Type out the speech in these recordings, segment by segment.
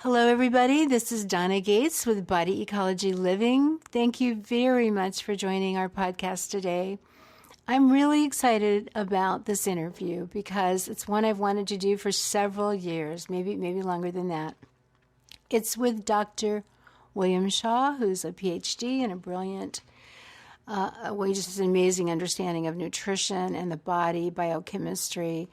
Hello, everybody. This is Donna Gates with Body Ecology Living. Thank you very much for joining our podcast today. I'm really excited about this interview because it's one I've wanted to do for several years, maybe longer than that. It's with Dr. William Shaw, who's a PhD and a brilliant, he just has an amazing understanding of nutrition and the body, biochemistry.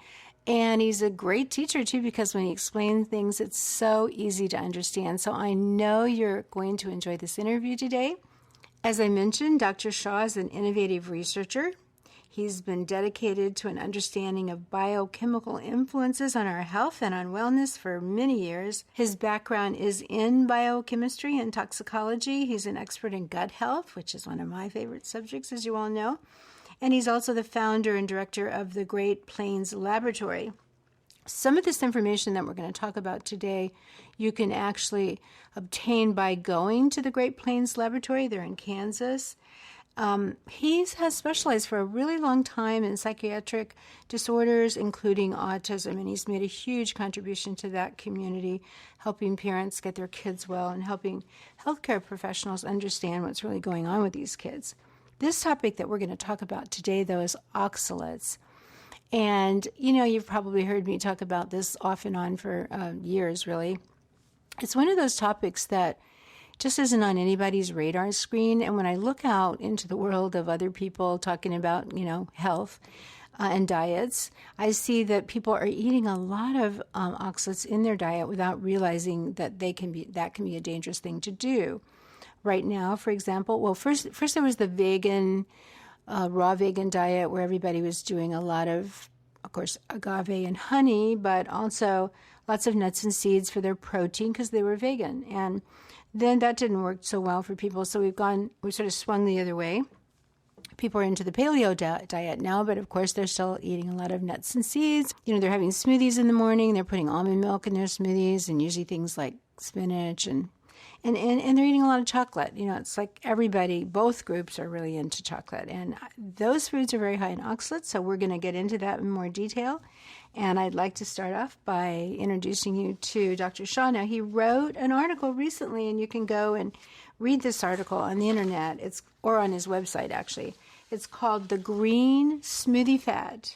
And he's a great teacher, too, because when he explains things, it's so easy to understand. So I know you're going to enjoy this interview today. As I mentioned, Dr. Shaw is an innovative researcher. He's been dedicated to an understanding of biochemical influences on our health and on wellness for many years. His background is in biochemistry and toxicology. He's an expert in gut health, which is one of my favorite subjects, as you all know. And he's also the founder and director of the Great Plains Laboratory. Some of this information that we're going to talk about today, you can actually obtain by going to the Great Plains Laboratory. They're in Kansas. He has specialized for a really long time in psychiatric disorders, including autism, and he's made a huge contribution to that community, helping parents get their kids well and helping healthcare professionals understand what's really going on with these kids. This topic that we're going to talk about today, though, is oxalates. And, you've probably heard me talk about this off and on for years, really. It's one of those topics that just isn't on anybody's radar screen. And when I look out into the world of other people talking about, health and diets, I see that people are eating a lot of oxalates in their diet without realizing that that can be a dangerous thing to do. Right now, for example, well, first there was the vegan, raw vegan diet where everybody was doing a lot of course, agave and honey, but also lots of nuts and seeds for their protein because they were vegan. And then that didn't work so well for people, so we sort of swung the other way. People are into the paleo diet now, but of course they're still eating a lot of nuts and seeds. They're having smoothies in the morning. They're putting almond milk in their smoothies and usually things like spinach and they're eating a lot of chocolate. It's like everybody, both groups are really into chocolate. And those foods are very high in oxalates, so we're going to get into that in more detail. And I'd like to start off by introducing you to Dr. Shaw. Now, he wrote an article recently, and you can go and read this article on the internet, or on his website, actually. It's called The Green Smoothie Fad.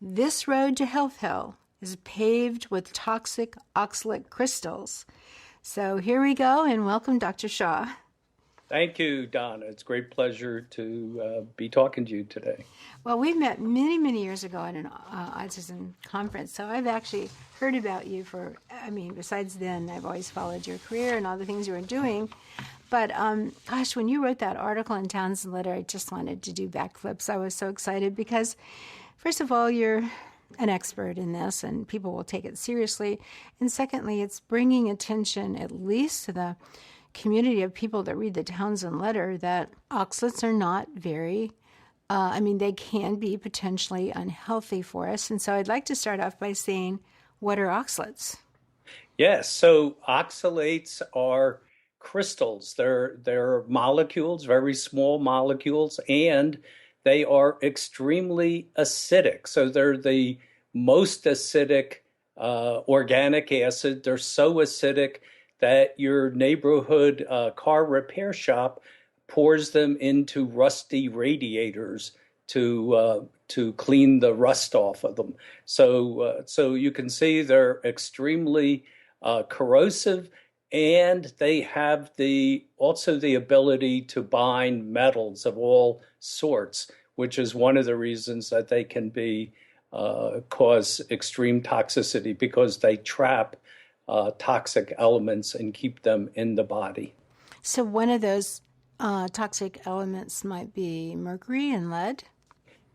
This road to health hell is paved with toxic oxalate crystals. So here we go, and welcome, Dr. Shaw. Thank you, Donna. It's a great pleasure to be talking to you today. Well, we met many years ago at an autism conference, so I've actually heard about you besides then, I've always followed your career and all the things you were doing. But, when you wrote that article in Townsend Letter, I just wanted to do backflips. I was so excited because, first of all, you're an expert in this and people will take it seriously. And secondly, it's bringing attention at least to the community of people that read the Townsend Letter that oxalates are not very, they can be potentially unhealthy for us. And so I'd like to start off by saying, what are oxalates? Yes, so oxalates are crystals. They're molecules, very small molecules, and they are extremely acidic. So they're the most acidic organic acid. They're so acidic that your neighborhood car repair shop pours them into rusty radiators to clean the rust off of them. So you can see they're extremely corrosive, and they have also the ability to bind metals of all sorts, which is one of the reasons that they can cause extreme toxicity, because they trap toxic elements and keep them in the body. So one of those toxic elements might be mercury and lead?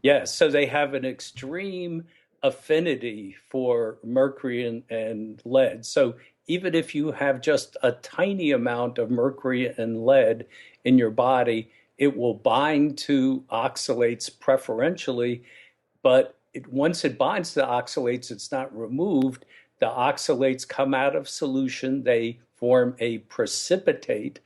Yes, so they have an extreme affinity for mercury and lead. So even if you have just a tiny amount of mercury and lead in your body, it will bind to oxalates preferentially, but once it binds to the oxalates, it's not removed. The oxalates come out of solution. They form a precipitate,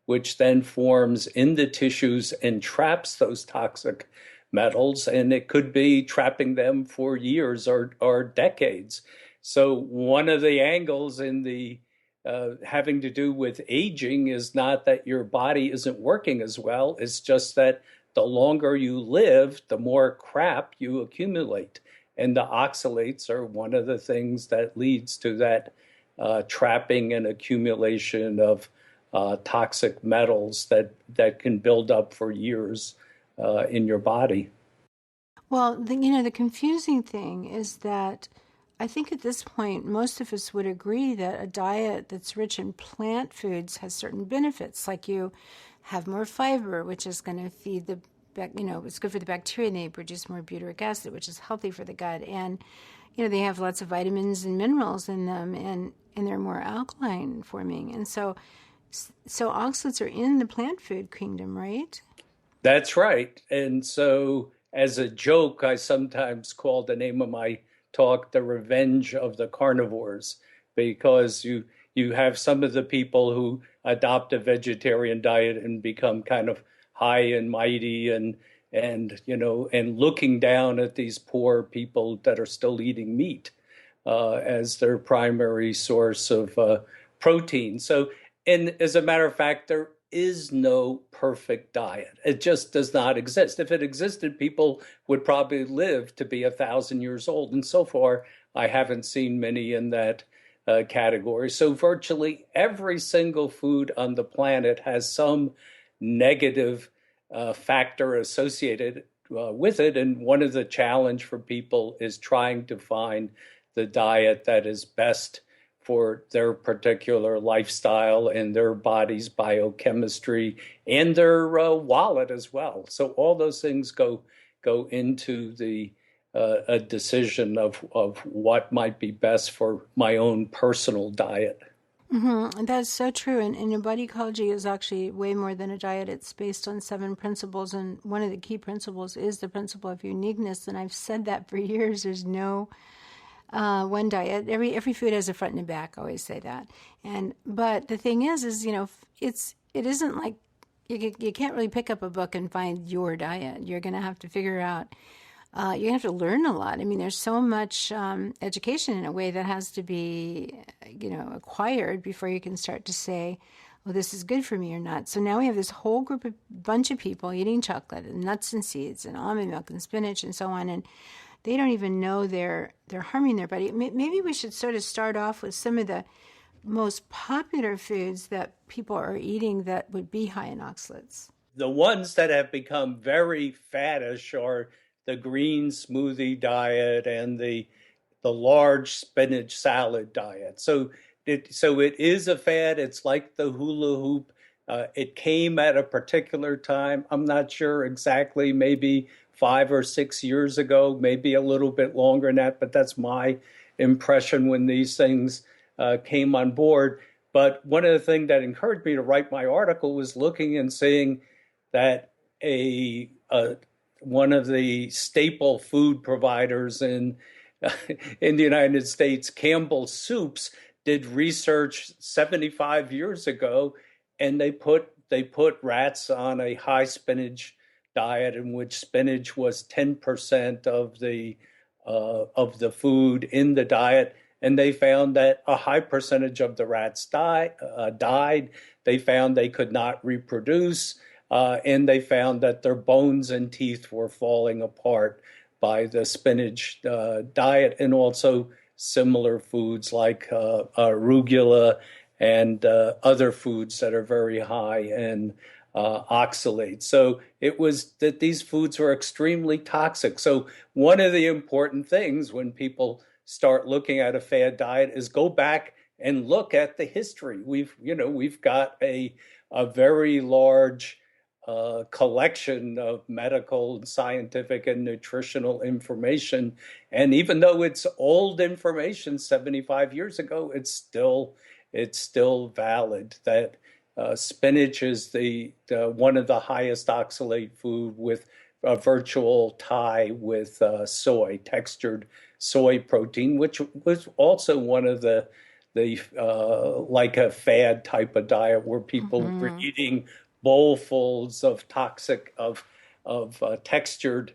which then forms in the tissues and traps those toxic metals, and it could be trapping them for years or decades. So one of the angles in the having to do with aging is not that your body isn't working as well. It's just that the longer you live, the more crap you accumulate. And the oxalates are one of the things that leads to that trapping and accumulation of toxic metals that can build up for years in your body. Well, the confusing thing is that I think at this point, most of us would agree that a diet that's rich in plant foods has certain benefits, like you have more fiber, which is going to feed it's good for the bacteria, and they produce more butyric acid, which is healthy for the gut. And, they have lots of vitamins and minerals in them, and they're more alkaline forming. And so oxalates are in the plant food kingdom, right? That's right. And so, as a joke, I sometimes call the name of my talk "The Revenge of the Carnivores," because you have some of the people who adopt a vegetarian diet and become kind of high and mighty and looking down at these poor people that are still eating meat as their primary source of protein. So, and as a matter of fact, there is no perfect diet. It just does not exist. If it existed, people would probably live to be 1,000 years old. And so far, I haven't seen many in that category. So virtually every single food on the planet has some negative factor associated with it. And one of the challenge for people is trying to find the diet that is best for their particular lifestyle and their body's biochemistry and their wallet as well. So all those things go into the a decision of what might be best for my own personal diet. Mm-hmm. That's so true. And body ecology is actually way more than a diet. It's based on 7 principles. And one of the key principles is the principle of uniqueness. And I've said that for years. There's no one diet. Every food has a front and a back. I always say that. But the thing is it isn't like you can't really pick up a book and find your diet. You're going to have to figure out. You have to learn a lot. I mean, there's so much education in a way that has to be, acquired before you can start to say, well, this is good for me or not. So now we have this whole bunch of people eating chocolate and nuts and seeds and almond milk and spinach and so on, and they don't even know they're harming their body. Maybe we should sort of start off with some of the most popular foods that people are eating that would be high in oxalates. The ones that have become very faddish are the green smoothie diet and the large spinach salad diet. So it is a fad. It's like the hula hoop. It came at a particular time. I'm not sure exactly, maybe 5 or 6 years ago, maybe a little bit longer than that, but that's my impression when these things came on board. But one of the things that encouraged me to write my article was looking and seeing that one of the staple food providers in the United States, Campbell's Soups, did research 75 years ago, and they put rats on a high spinach diet in which spinach was 10% of the food in the diet, and they found that a high percentage of the rats died. They found they could not reproduce. And they found that their bones and teeth were falling apart by the spinach diet, and also similar foods like arugula and other foods that are very high in oxalate. So it was that these foods were extremely toxic. So one of the important things when people start looking at a fad diet is go back and look at the history. We've got a very large collection of medical and scientific and nutritional information. And even though it's old information, 75 years ago, it's still valid that spinach is the one of the highest oxalate food with a virtual tie with textured soy protein, which was also one of the like a fad type of diet where people were eating bowlfuls of textured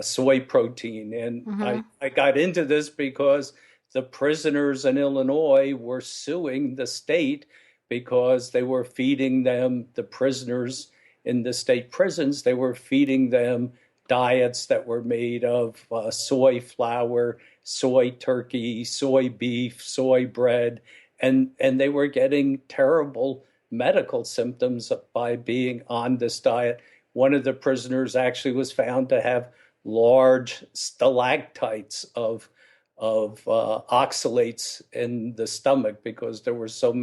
soy protein. And I got into this because the prisoners in Illinois were suing the state because they were feeding them, the prisoners in the state prisons, they were feeding them diets that were made of soy flour, soy turkey, soy beef, soy bread, and they were getting terrible medical symptoms by being on this diet. One of the prisoners actually was found to have large stalactites of oxalates in the stomach because there was so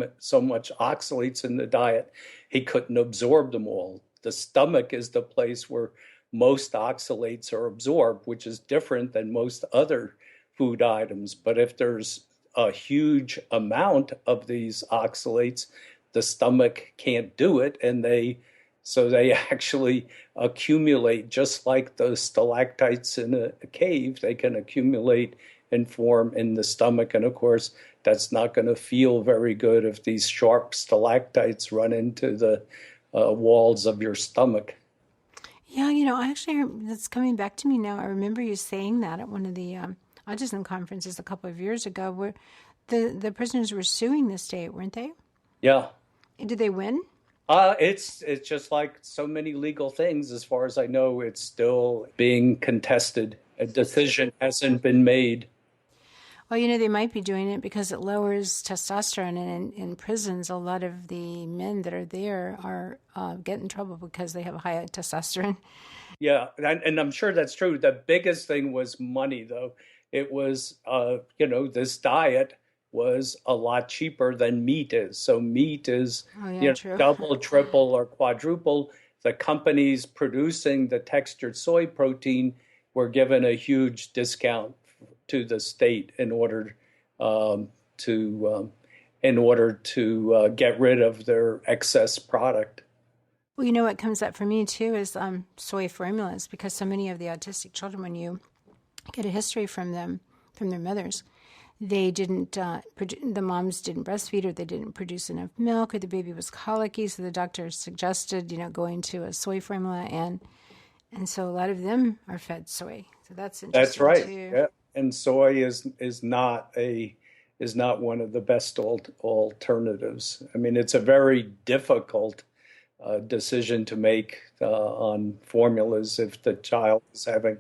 much oxalates in the diet, he couldn't absorb them all. The stomach is the place where most oxalates are absorbed, which is different than most other food items. But if there's a huge amount of these oxalates, the stomach can't do it, and they actually accumulate just like those stalactites in a cave. They can accumulate and form in the stomach. And of course, that's not going to feel very good if these sharp stalactites run into the walls of your stomach. Yeah, actually, that's coming back to me now. I remember you saying that at one of the autism conferences a couple of years ago, where the prisoners were suing the state, weren't they? Yeah. Did they win? It's just like so many legal things. As far as I know, it's still being contested. A decision hasn't been made. Well, they might be doing it because it lowers testosterone, and in prisons, a lot of the men that are there are get in trouble because they have high testosterone. Yeah, and I'm sure that's true. The biggest thing was money, though. It was, this diet was a lot cheaper than meat is. So meat is, True. double, triple, or quadruple. The companies producing the textured soy protein were given a huge discount to the state in order to get rid of their excess product. Well, what comes up for me too is soy formulas, because so many of the autistic children, when you get a history from them, from their mothers, they didn't, the moms didn't breastfeed, or they didn't produce enough milk, or the baby was colicky, so the doctor suggested, going to a soy formula, and so a lot of them are fed soy. So that's interesting. That's right. Too. Yeah, and soy is not one of the best alternatives. I mean, it's a very difficult decision to make on formulas if the child is having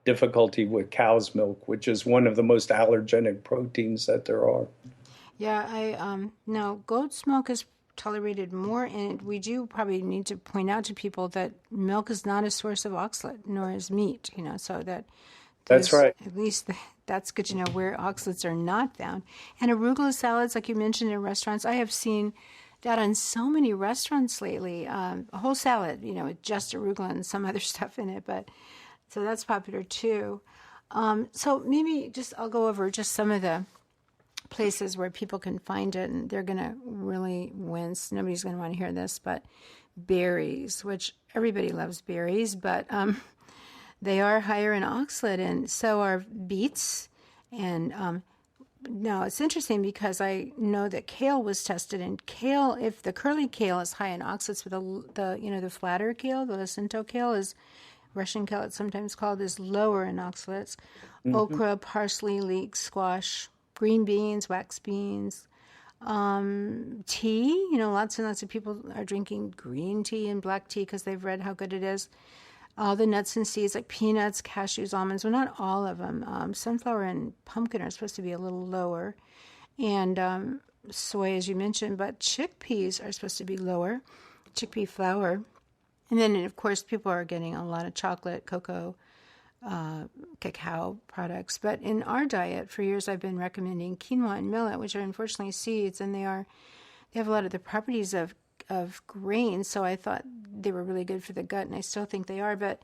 difficulty with cow's milk, which is one of the most allergenic proteins that there are. Yeah, now goat's milk is tolerated more, and we do probably need to point out to people that milk is not a source of oxalate, nor is meat, so that that's right. At least that's good to know where oxalates are not found. And arugula salads, like you mentioned in restaurants, I have seen that on so many restaurants lately. A whole salad, with just arugula and some other stuff in it, but so that's popular too. So maybe I'll go over just some of the places where people can find it, and they're going to really wince. Nobody's going to want to hear this, but berries, which everybody loves berries, but they are higher in oxalate, and so are beets. And now it's interesting because I know that kale was tested, and kale, if the curly kale is high in oxalates, but the flatter kale, the Jacinto kale, is Russian kale, it's sometimes called, is lower in oxalates. Mm-hmm. Okra, parsley, leek, squash, green beans, wax beans, tea. Lots and lots of people are drinking green tea and black tea because they've read how good it is. All the nuts and seeds like peanuts, cashews, almonds, well, not all of them. Sunflower and pumpkin are supposed to be a little lower. And soy, as you mentioned, but chickpeas are supposed to be lower, chickpea flour. And then, of course, people are getting a lot of chocolate, cocoa, cacao products. But in our diet, for years, I've been recommending quinoa and millet, which are unfortunately seeds, and they have a lot of the properties of grain. So I thought they were really good for the gut, and I still think they are. But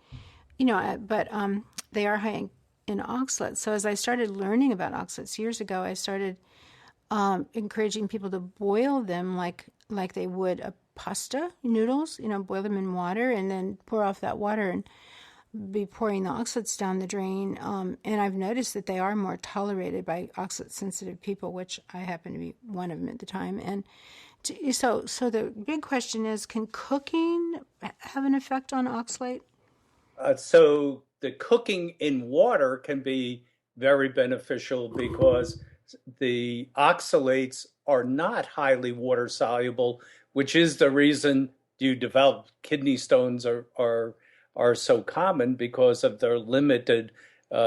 they are high in oxalates. So as I started learning about oxalates years ago, I started encouraging people to boil them like they would a pasta noodles. Boil them in water and then pour off that water and be pouring the oxalates down the drain. And I've noticed that they are more tolerated by oxalate-sensitive people, which I happen to be one of them at the time. And so the big question is, can cooking have an effect on oxalate? So the cooking in water can be very beneficial because the oxalates are not highly water soluble, which is the reason you develop kidney stones are so common because of their limited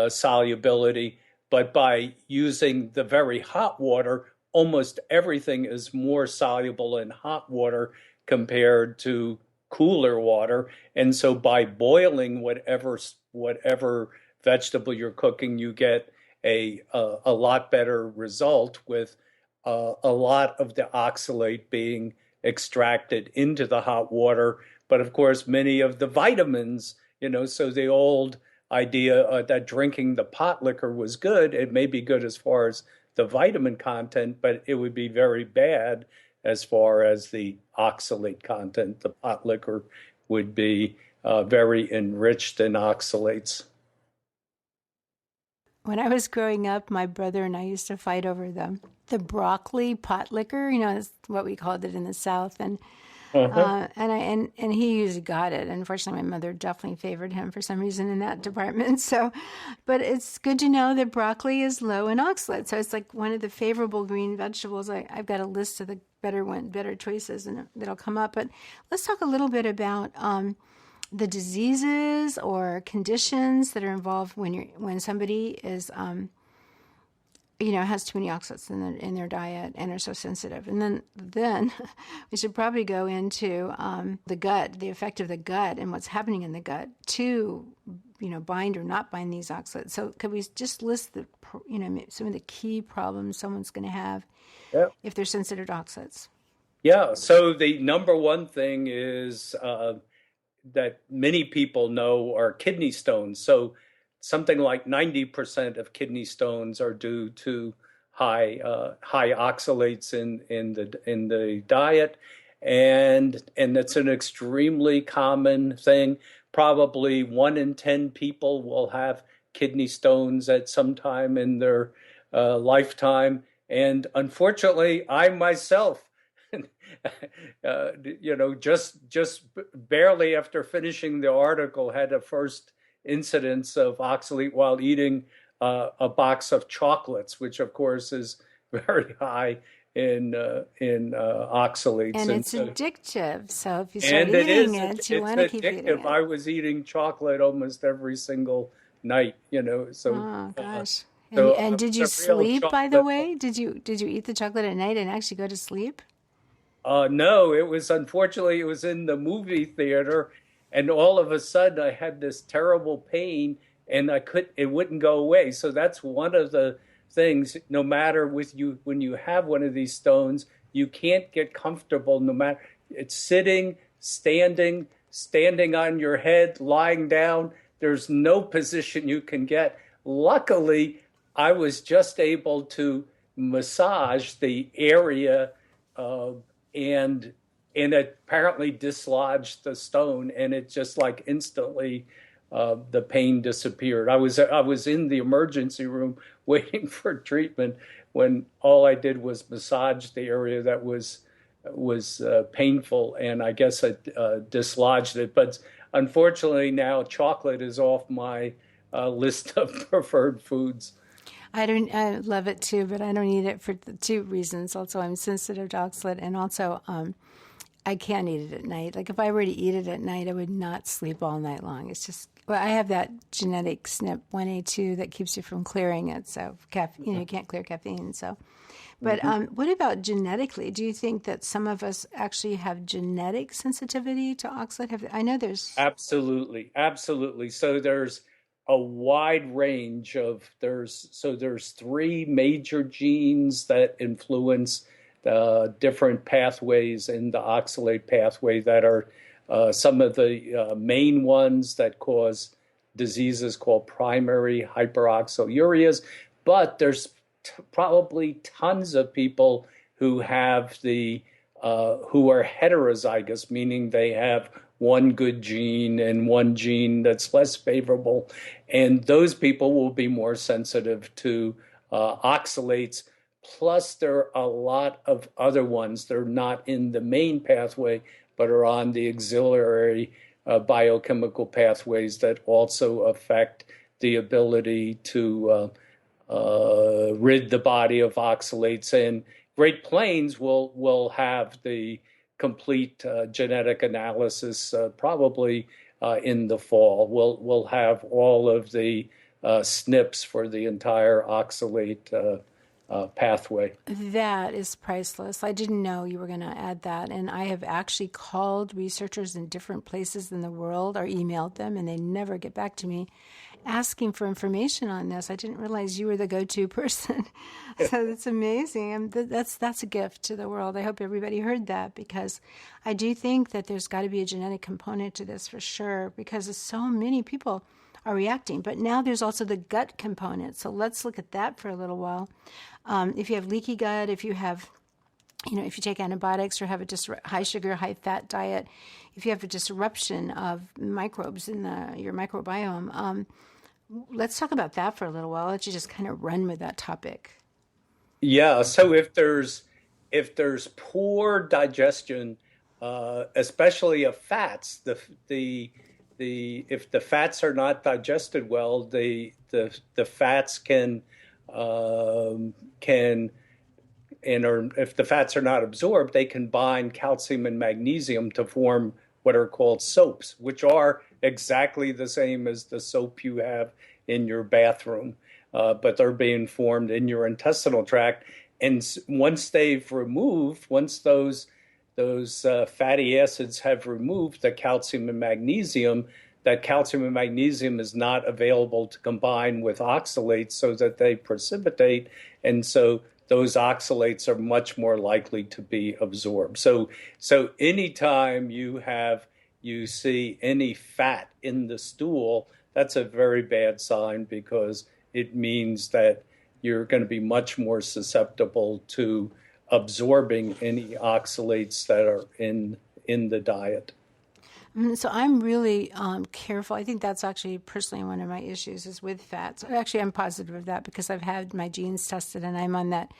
solubility. But by using the very hot water, almost everything is more soluble in hot water compared to cooler water. And so by boiling whatever vegetable you're cooking, you get a lot better result with a lot of the oxalate being extracted into the hot water. But of course, many of the vitamins, so the old idea that drinking the pot liquor was good, it may be good as far as the vitamin content, but it would be very bad as far as the oxalate content. The pot liquor would be very enriched in oxalates. When I was growing up, my brother and I used to fight over the broccoli pot liquor. That's what we called it in the South, and Uh-huh. and he usually got it. Unfortunately, my mother definitely favored him for some reason in that department. So, but it's good to know that broccoli is low in oxalates. So it's like one of the favorable green vegetables. I've got a list of the better choices, and that'll come up. But let's talk a little bit about the diseases or conditions that are involved when somebody is has too many oxalates in their diet and are so sensitive. And then we should probably go into the gut, the effect of the gut and what's happening in the gut to bind or not bind these oxalates. So could we just list some of the key problems someone's going to have Yeah. if they're sensitive to oxalates? Yeah. So the number one thing is that many people know are kidney stones. So something like 90% of kidney stones are due to high oxalates in the diet, and that's an extremely common thing. Probably 1 in 10 people will have kidney stones at some time in their lifetime, and unfortunately, I myself just barely after finishing the article, had a first incidence of oxalate while eating a box of chocolates, which of course is very high in oxalates. And it's So, addictive. So if you start and it eating is it, you it's want to keep eating addictive. it. I was eating chocolate almost every single night, so Oh gosh. I And was did you a real sleep, by the chocolate. way? Did you eat the chocolate at night and actually go to sleep? No, it was unfortunately it was in the movie theater, and all of a sudden I had this terrible pain, and it wouldn't go away. So that's one of the things. No matter with you when you have one of these stones, you can't get comfortable. No matter it's sitting, standing on your head, lying down. There's no position you can get. Luckily, I was just able to massage the area uh, and it apparently dislodged the stone, and it just like instantly the pain disappeared. I was in the emergency room waiting for treatment when all I did was massage the area that was painful, and I guess it dislodged it. But unfortunately, now chocolate is off my list of preferred foods. I love it too, but I don't eat it for the two reasons. Also, I'm sensitive to oxalate, and also I can't eat it at night. Like if I were to eat it at night, I would not sleep all night long. It's just, well, I have that genetic SNP1A2 that keeps you from clearing it. So you can't clear caffeine. So, but Mhm. what about genetically? Do you think that some of us actually have genetic sensitivity to oxalate? I know there's. Absolutely, absolutely. So there's a wide range of there's three major genes that influence different pathways in the oxalate pathway that are some of the main ones that cause diseases called primary hyperoxalurias. But there's probably tons of people who have who are heterozygous, meaning they have one good gene and one gene that's less favorable, and those people will be more sensitive to oxalates. Plus, there are a lot of other ones that are not in the main pathway, but are on the auxiliary biochemical pathways that also affect the ability to rid the body of oxalates. And Great Plains will have the complete genetic analysis probably in the fall. We'll have all of the SNPs for the entire oxalate pathway. That is priceless. I didn't know you were going to add that. And I have actually called researchers in different places in the world or emailed them, and they never get back to me asking for information on this. I didn't realize you were the go-to person. So that's amazing. That's a gift to the world. I hope everybody heard that, because I do think that there's got to be a genetic component to this for sure, because so many people are reacting. But now there's also the gut component. So let's look at that for a little while. If you have leaky gut, if you have, if you take antibiotics or have a high sugar, high fat diet, if you have a disruption of microbes in your microbiome, let's talk about that for a little while. I'll let you just kind of run with that topic. Yeah. So if there's poor digestion, especially of fats, if the fats are not digested well, the fats can if the fats are not absorbed, they can bind calcium and magnesium to form what are called soaps, which are exactly the same as the soap you have in your bathroom, but they're being formed in your intestinal tract. And once those fatty acids have removed the calcium and magnesium, that calcium and magnesium is not available to combine with oxalates so that they precipitate. And so those oxalates are much more likely to be absorbed. So anytime you see any fat in the stool, that's a very bad sign, because it means that you're going to be much more susceptible to absorbing any oxalates that are in the diet. So I'm really careful. I think that's actually personally one of my issues is with fats. Actually, I'm positive of that because I've had my genes tested, and I'm on that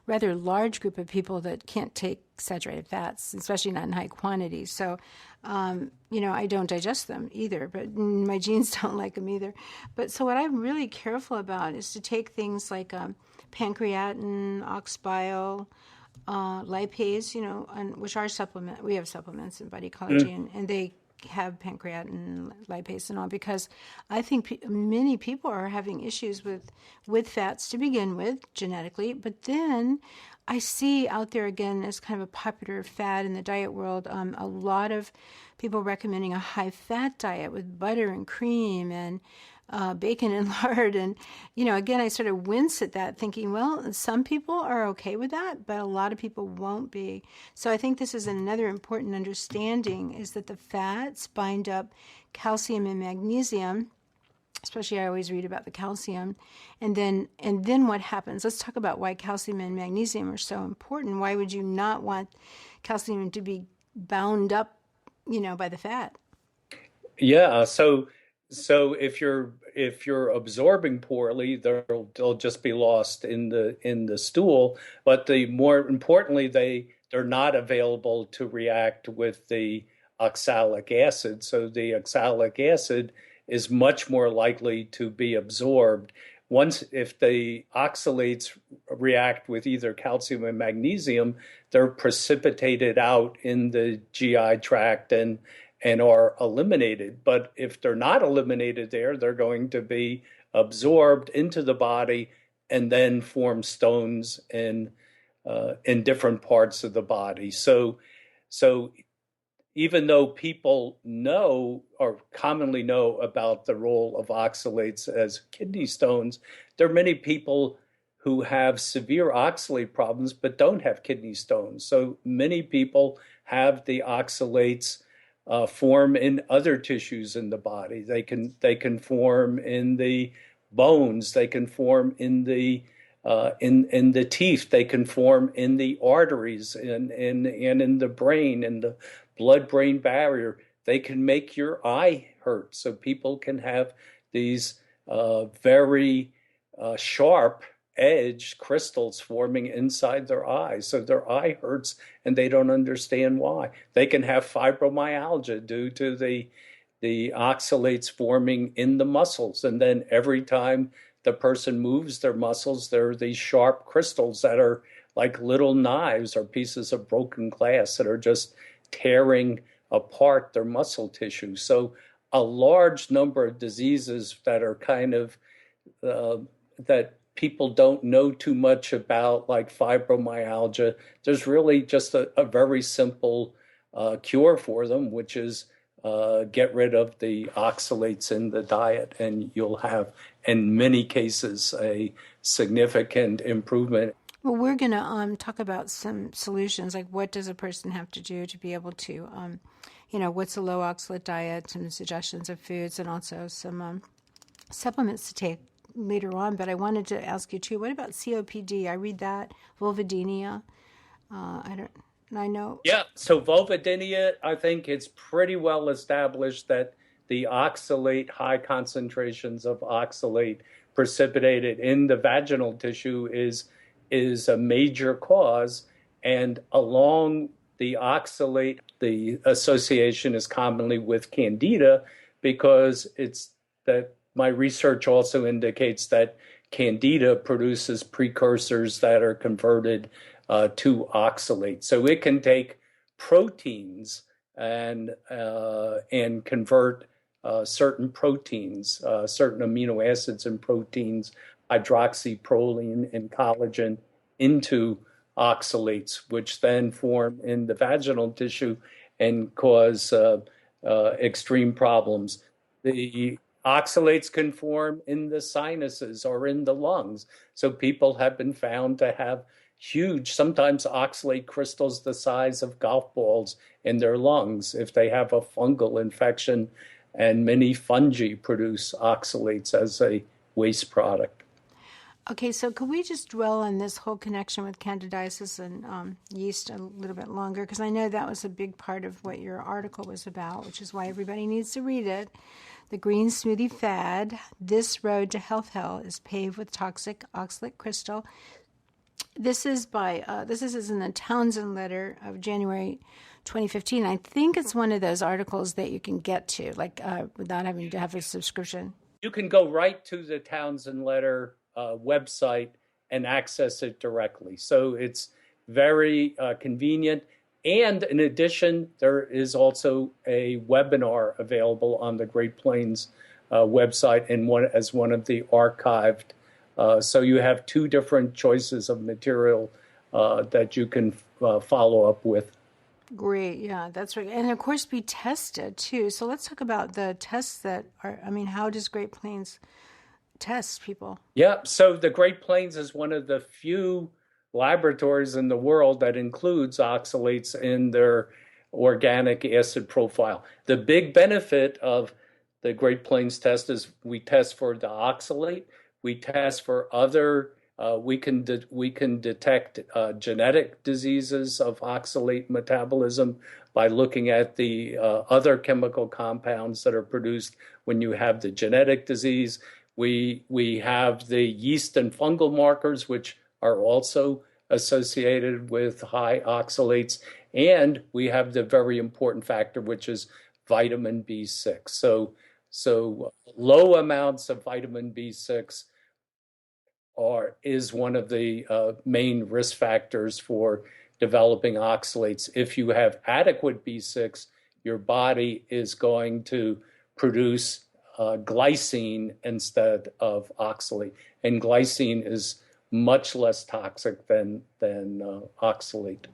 rather large group of people that can't take saturated fats, especially not in high quantities. So, I don't digest them either, but my genes don't like them either. But so what I'm really careful about is to take things like pancreatin, ox bile, lipase, which are supplement. We have supplements in Body Ecology, and they have pancreatin, lipase, and all, because I think many people are having issues with fats to begin with genetically, but then I see out there again as kind of a popular fad in the diet world, a lot of people recommending a high fat diet with butter and cream and bacon and lard. And, again, I sort of wince at that thinking, well, some people are okay with that, but a lot of people won't be. So I think this is another important understanding, is that the fats bind up calcium and magnesium. Especially, I always read about the calcium. And then what happens? Let's talk about why calcium and magnesium are so important. Why would you not want calcium to be bound up, by the fat? Yeah. So if you're absorbing poorly, they'll just be lost in the stool. But more importantly, they're not available to react with the oxalic acid. So the oxalic acid is much more likely to be absorbed. If the oxalates react with either calcium and magnesium, they're precipitated out in the GI tract and are eliminated. But if they're not eliminated there, they're going to be absorbed into the body and then form stones in different parts of the body. So even though people know or commonly know about the role of oxalates as kidney stones, there are many people who have severe oxalate problems but don't have kidney stones. So many people have the oxalates form in other tissues in the body. They can form in the bones. They can form in the teeth. They can form in the arteries and in the brain and the blood-brain barrier. They can make your eye hurt. So people can have these very sharp edge crystals forming inside their eyes. So their eye hurts and they don't understand why. They can have fibromyalgia due to the oxalates forming in the muscles. And then every time the person moves their muscles, there are these sharp crystals that are like little knives or pieces of broken glass that are just tearing apart their muscle tissue. So a large number of diseases that are kind of that people don't know too much about, like fibromyalgia, there's really just a very simple cure for them, which is get rid of the oxalates in the diet, and you'll have, in many cases, a significant improvement. Well, we're going to talk about some solutions, like what does a person have to do to be able to, what's a low oxalate diet, some suggestions of foods, and also some supplements to take later on. But I wanted to ask you too, what about COPD? I read that, vulvodynia. I know. Yeah, so vulvodynia, I think it's pretty well established that the oxalate, high concentrations of oxalate precipitated in the vaginal tissue is a major cause. And along the oxalate, the association is commonly with candida, because it's that my research also indicates that candida produces precursors that are converted to oxalate. So it can take proteins and convert certain proteins, certain amino acids and proteins, hydroxyproline and collagen, into oxalates, which then form in the vaginal tissue and cause extreme problems. The oxalates can form in the sinuses or in the lungs. So people have been found to have huge, sometimes oxalate crystals the size of golf balls in their lungs if they have a fungal infection, and many fungi produce oxalates as a waste product. Okay, so could we just dwell on this whole connection with candidiasis and yeast a little bit longer? Because I know that was a big part of what your article was about, which is why everybody needs to read it. The Green Smoothie Fad, This Road to Health Hell is Paved with Toxic Oxalate Crystal. This is in the Townsend letter of January 2015. I think it's one of those articles that you can get to, like without having to have a subscription. You can go right to the Townsend letter website and access it directly. So it's very convenient. And in addition, there is also a webinar available on the Great Plains website and as one of the archived. So you have two different choices of material that you can follow up with. Great, yeah, that's right. And of course, be tested too. So let's talk about the tests that are, how does Great Plains test people? Yeah, so the Great Plains is one of the few laboratories in the world that includes oxalates in their organic acid profile. The big benefit of the Great Plains test is we test for the oxalate, we test for other, we can detect genetic diseases of oxalate metabolism by looking at the other chemical compounds that are produced when you have the genetic disease. We have the yeast and fungal markers, which are also associated with high oxalates. And we have the very important factor, which is vitamin B6. So low amounts of vitamin B6 is one of the main risk factors for developing oxalates. If you have adequate B6, your body is going to produce glycine instead of oxalate, and glycine is much less toxic than oxalate.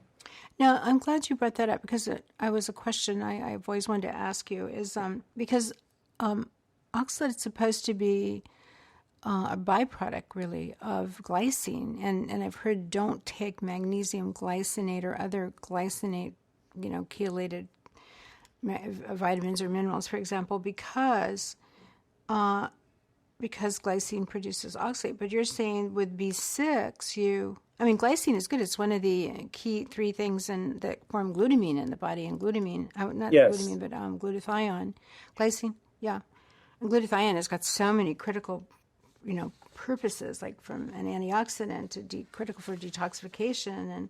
Now, I'm glad you brought that up, because I was a question I've always wanted to ask you is because oxalate is supposed to be a byproduct, really, of glycine, and I've heard don't take magnesium glycinate or other glycinate, chelated vitamins or minerals, for example, because glycine produces oxalate. But you're saying with B6, glycine is good. It's one of the key three things that form glutamine in the body. And glutamine, glutamine, but glutathione. Glycine, yeah. And glutathione has got so many critical, purposes, like from an antioxidant to critical for detoxification and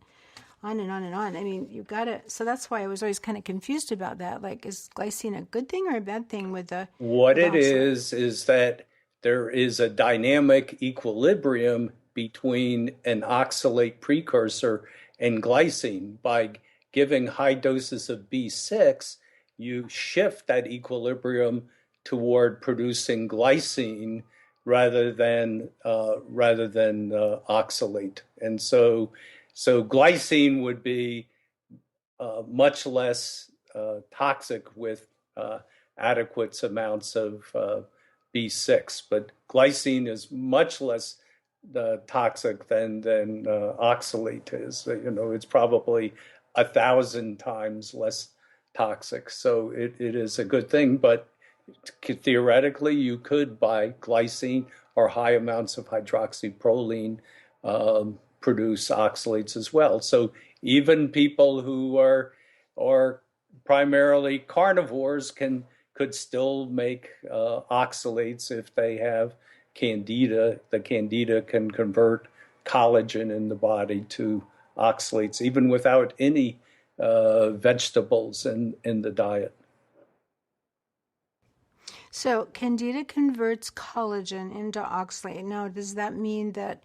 on and on and on. You've got to, so that's why I was always kind of confused about that. Like, is glycine a good thing or a bad thing with the... What it is that there is a dynamic equilibrium between an oxalate precursor and glycine. By giving high doses of B6, you shift that equilibrium toward producing glycine rather than oxalate. And so glycine would be much less toxic with adequate amounts of B6, but glycine is much less toxic than oxalate is. It's probably 1,000 times less toxic. So it is a good thing, but theoretically you could buy glycine or high amounts of hydroxyproline produce oxalates as well. So even people who are primarily carnivores could still make oxalates if they have candida. The candida can convert collagen in the body to oxalates, even without any vegetables in the diet. So candida converts collagen into oxalate. Now, does that mean that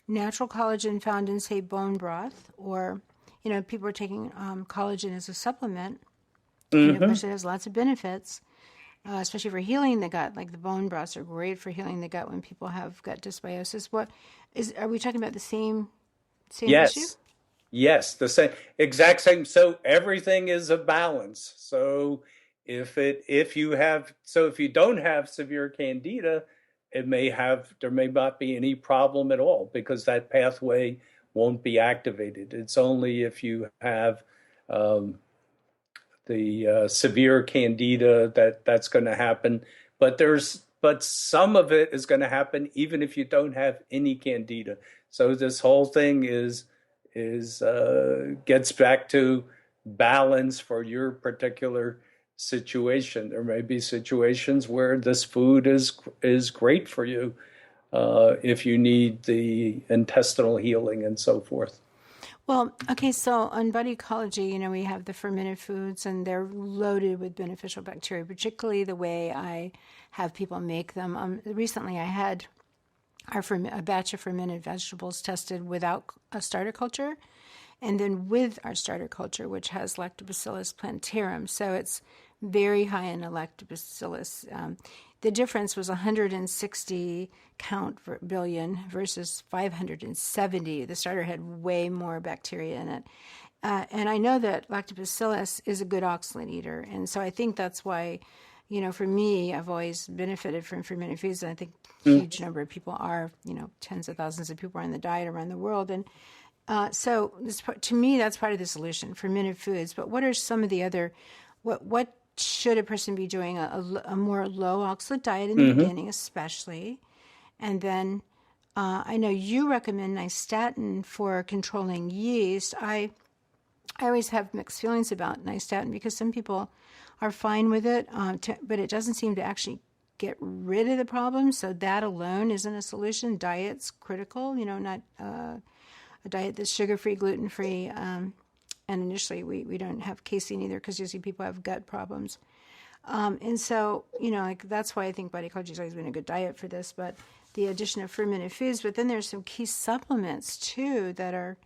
natural collagen found in, say, bone broth, or, people are taking collagen as a supplement, and of course it has lots of benefits, especially for healing the gut. Like the bone broths are great for healing the gut when people have gut dysbiosis. Are we talking about the same issue? Yes, the same, exact same. So everything is a balance. So if you don't have severe candida, there may not be any problem at all, because that pathway won't be activated. It's only if you have the severe candida that's going to happen. But some of it is going to happen even if you don't have any candida. So this whole thing gets back to balance for your particular situation. There may be situations where this food is great for you if you need the intestinal healing and so forth. Well, okay, so on Body Ecology, we have the fermented foods, and they're loaded with beneficial bacteria, particularly the way I have people make them. Recently, I had a batch of fermented vegetables tested without a starter culture, and then with our starter culture, which has Lactobacillus plantarum. So it's very high in Lactobacillus. The difference was 160 count billion versus 570. The starter had way more bacteria in it. And I know that Lactobacillus is a good oxalate eater. And so I think that's why, for me, I've always benefited from fermented foods. And I think a huge number of people are, tens of thousands of people are on the diet around the world. And so to me, that's part of the solution, fermented foods. But what are some of the other, what should a person be doing? A more low oxalate diet in the beginning, especially. And then I know you recommend nystatin for controlling yeast. I always have mixed feelings about nystatin because some people are fine with it, but it doesn't seem to actually get rid of the problem. So that alone isn't a solution. Diet's critical, not a diet that's sugar-free, gluten-free. And initially, we don't have casein either because usually people have gut problems. And so, that's why I think Body Ecology has always been a good diet for this. But the addition of fermented foods, but then there's some key supplements too that are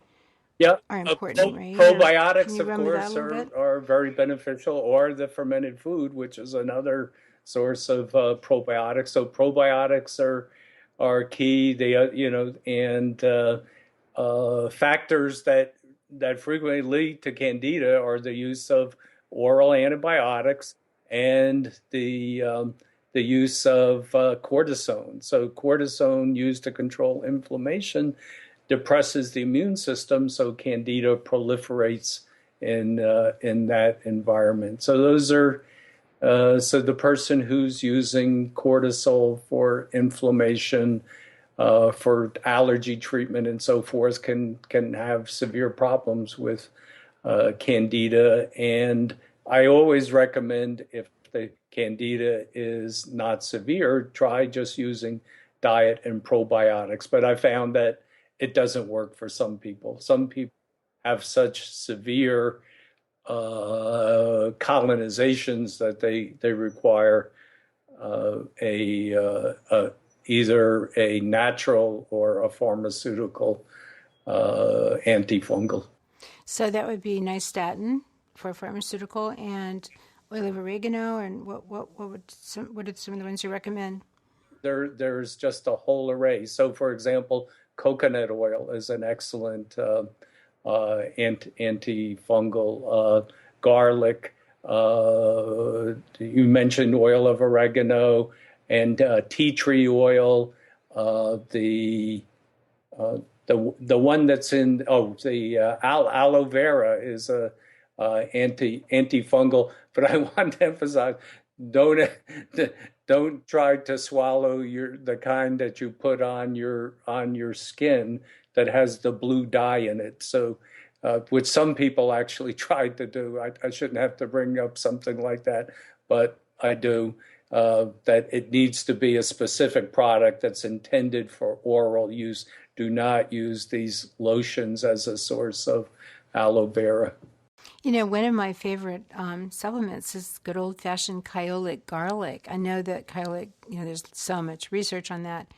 important, right? Probiotics, of course, are very beneficial, or the fermented food, which is another source of probiotics. So probiotics are key. They, and factors that frequently lead to candida are the use of oral antibiotics and the use of cortisone. So cortisone, used to control inflammation, depresses the immune system, so candida proliferates in that environment. So those are so the person who's using cortisol for inflammation, for allergy treatment and so forth, can have severe problems with candida. And I always recommend, if the candida is not severe, try just using diet and probiotics. But I found that it doesn't work for some people. Some people have such severe colonizations that they require either a natural or a pharmaceutical antifungal. So that would be nystatin for pharmaceutical and oil of oregano. And what are some of the ones you recommend? There's just a whole array. So, for example, coconut oil is an excellent antifungal. Garlic. You mentioned oil of oregano and tea tree oil. The the one that's in the aloe vera is a antifungal. But I want to emphasize, don't don't try to swallow the kind that you put on your skin that has the blue dye in it. So, which some people actually tried to do. I shouldn't have to bring up something like that, but I do. That it needs to be a specific product that's intended for oral use. Do not use these lotions as a source of aloe vera. You know, one of my favorite supplements is good old-fashioned kyolic garlic. I know that kyolic, there's so much research on that.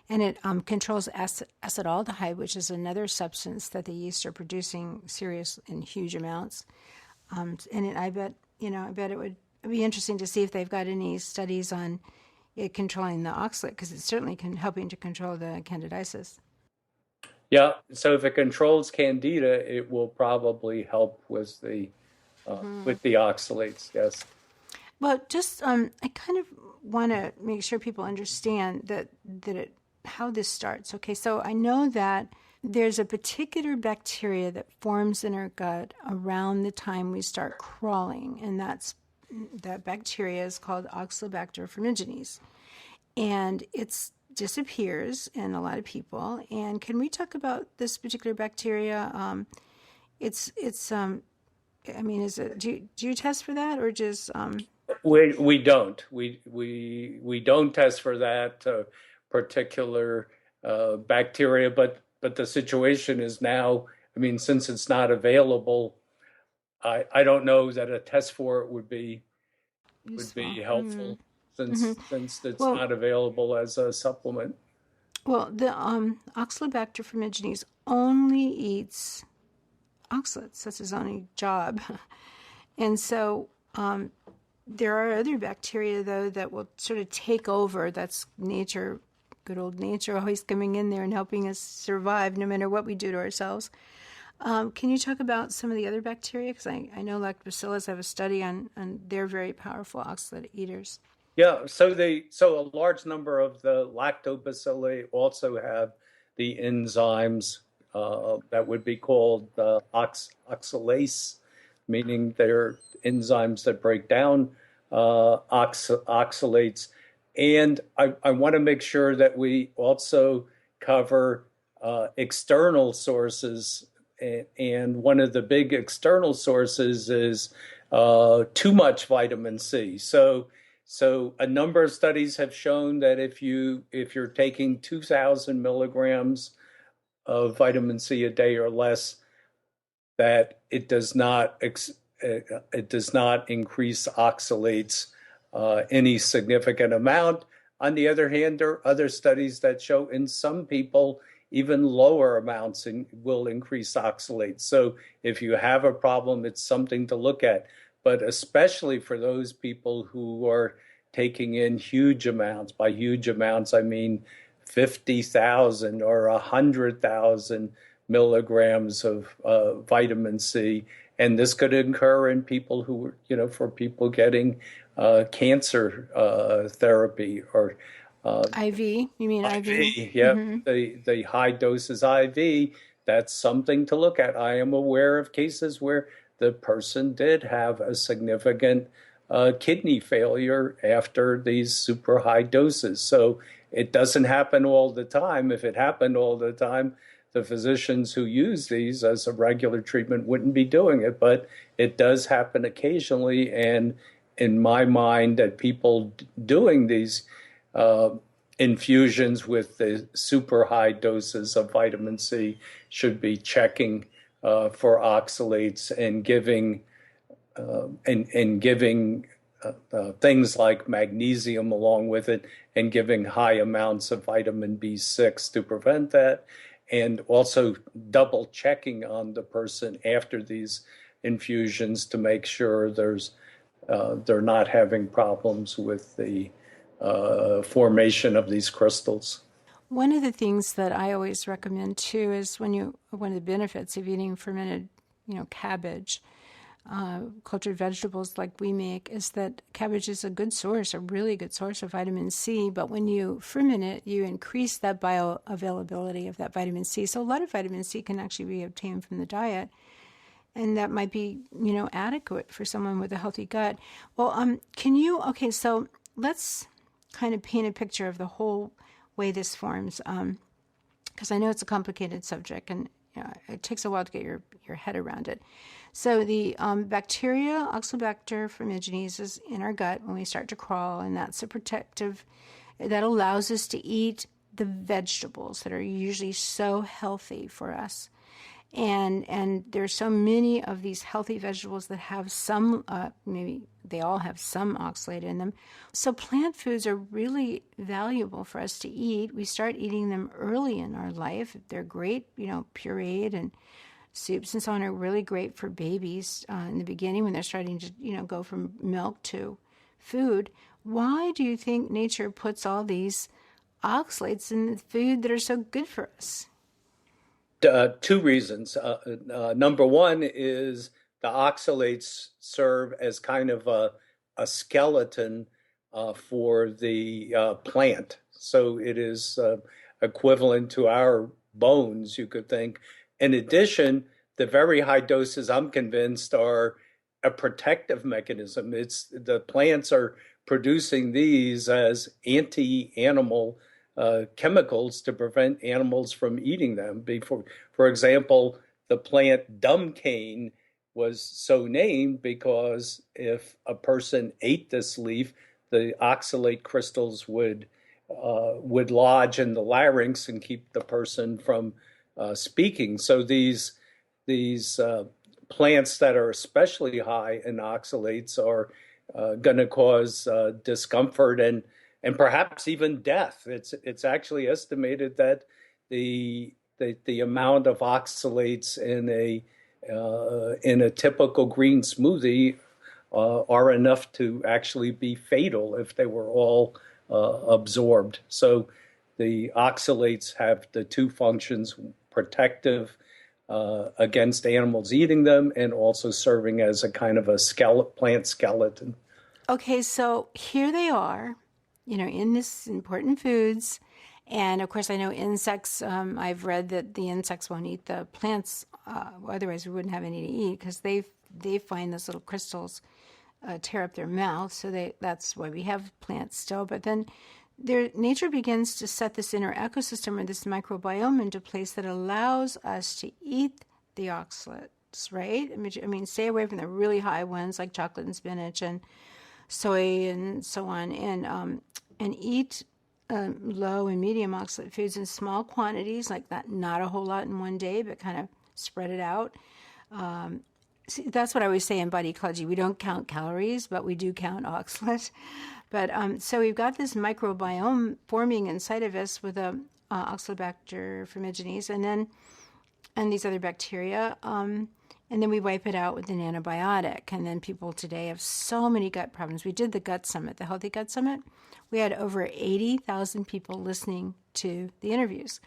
And it controls acetaldehyde, which is another substance that the yeast are producing serious and huge amounts. I bet it would be interesting to see if they've got any studies on it controlling the oxalate, because it's certainly helping to control the candidiasis. Yeah, so if it controls candida, it will probably help with the oxalates. Yes. Well, just I kind of want to make sure people understand how this starts. Okay, so I know that there's a particular bacteria that forms in our gut around the time we start crawling, and that bacteria is called Oxalobacter formigenes, and it disappears in a lot of people. And can we talk about this particular bacteria? Is it? Do you test for that, or just? We don't. We don't test for that particular bacteria, but the situation is now. I mean, since it's not available, I don't know that a test for it would be helpful since it's not available as a supplement. Well, the Oxalobacter formigenes only eats oxalates. That's his only job, and so. There are other bacteria, though, that will sort of take over. That's nature, good old nature, always coming in there and helping us survive no matter what we do to ourselves. Can you talk about some of the other bacteria? Because I know lactobacillus, I have a study on they're very powerful oxalate eaters. Yeah, so a large number of the lactobacilli also have the enzymes that would be called oxalates, meaning they're enzymes that break down oxalates. And I want to make sure that we also cover external sources. And one of the big external sources is too much vitamin C. So a number of studies have shown that if you're taking 2,000 milligrams of vitamin C a day or less, that it does not increase oxalates any significant amount. On the other hand, there are other studies that show in some people even lower amounts will increase oxalates. So if you have a problem, it's something to look at. But especially for those people who are taking in huge amounts, by huge amounts I mean 50,000 or 100,000 milligrams of vitamin C. And this could occur in people who, for people getting cancer therapy or IV. You mean IV? Yeah, the high doses IV. That's something to look at. I am aware of cases where the person did have a significant kidney failure after these super high doses. So it doesn't happen all the time. If it happened all the time, the physicians who use these as a regular treatment wouldn't be doing it, but it does happen occasionally. And in my mind, that people doing these infusions with the super high doses of vitamin C should be checking for oxalates and giving things like magnesium along with it, and giving high amounts of vitamin B6 to prevent that, and also double checking on the person after these infusions to make sure they're not having problems with the formation of these crystals. One of the things that I always recommend too is one of the benefits of eating fermented, cabbage, cultured vegetables like we make, is that cabbage is a really good source of vitamin C. But when you ferment it, you increase that bioavailability of that vitamin C. So a lot of vitamin C can actually be obtained from the diet, and that might be, adequate for someone with a healthy gut. Well, okay, so let's kind of paint a picture of the whole way this forms, because I know it's a complicated subject, and it takes a while to get your head around it. So the bacteria, Oxalobacter formigenes, is in our gut when we start to crawl, and that's a protective that allows us to eat the vegetables that are usually so healthy for us. And there's so many of these healthy vegetables that have some, maybe they all have some oxalate in them. So plant foods are really valuable for us to eat. We start eating them early in our life. They're great, pureed, and soups and so on are really great for babies in the beginning when they're starting to, go from milk to food. Why do you think nature puts all these oxalates in the food that are so good for us? Two reasons. Number one is the oxalates serve as kind of a skeleton for the plant. So it is equivalent to our bones, you could think. In addition, the very high doses, I'm convinced, are a protective mechanism. It's the plants are producing these as anti-animal chemicals to prevent animals from eating them. For example, the plant dumb cane was so named because if a person ate this leaf, the oxalate crystals would lodge in the larynx and keep the person from speaking. So these plants that are especially high in oxalates are going to cause discomfort and perhaps even death. It's actually estimated that the amount of oxalates in a typical green smoothie are enough to actually be fatal if they were all absorbed. So the oxalates have the two functions: protective against animals eating them, and also serving as a kind of a plant skeleton. Okay, so here they are, in this important foods. And of course, I know insects, I've read that the insects won't eat the plants, otherwise we wouldn't have any to eat, because they find those little crystals tear up their mouth. So that's why we have plants still. But then nature begins to set this inner ecosystem or this microbiome into place that allows us to eat the oxalates, right? I mean, stay away from the really high ones like chocolate and spinach and soy and so on, and eat low and medium oxalate foods in small quantities like that. Not a whole lot in one day, but kind of spread it out. See, that's what I always say in body ecology. We don't count calories, but we do count oxalate. But so we've got this microbiome forming inside of us with a Oxalobacter formigenes, and these other bacteria. And then we wipe it out with an antibiotic. And then people today have so many gut problems. We did the gut summit, the Healthy Gut Summit. We had over 80,000 people listening to the interviews.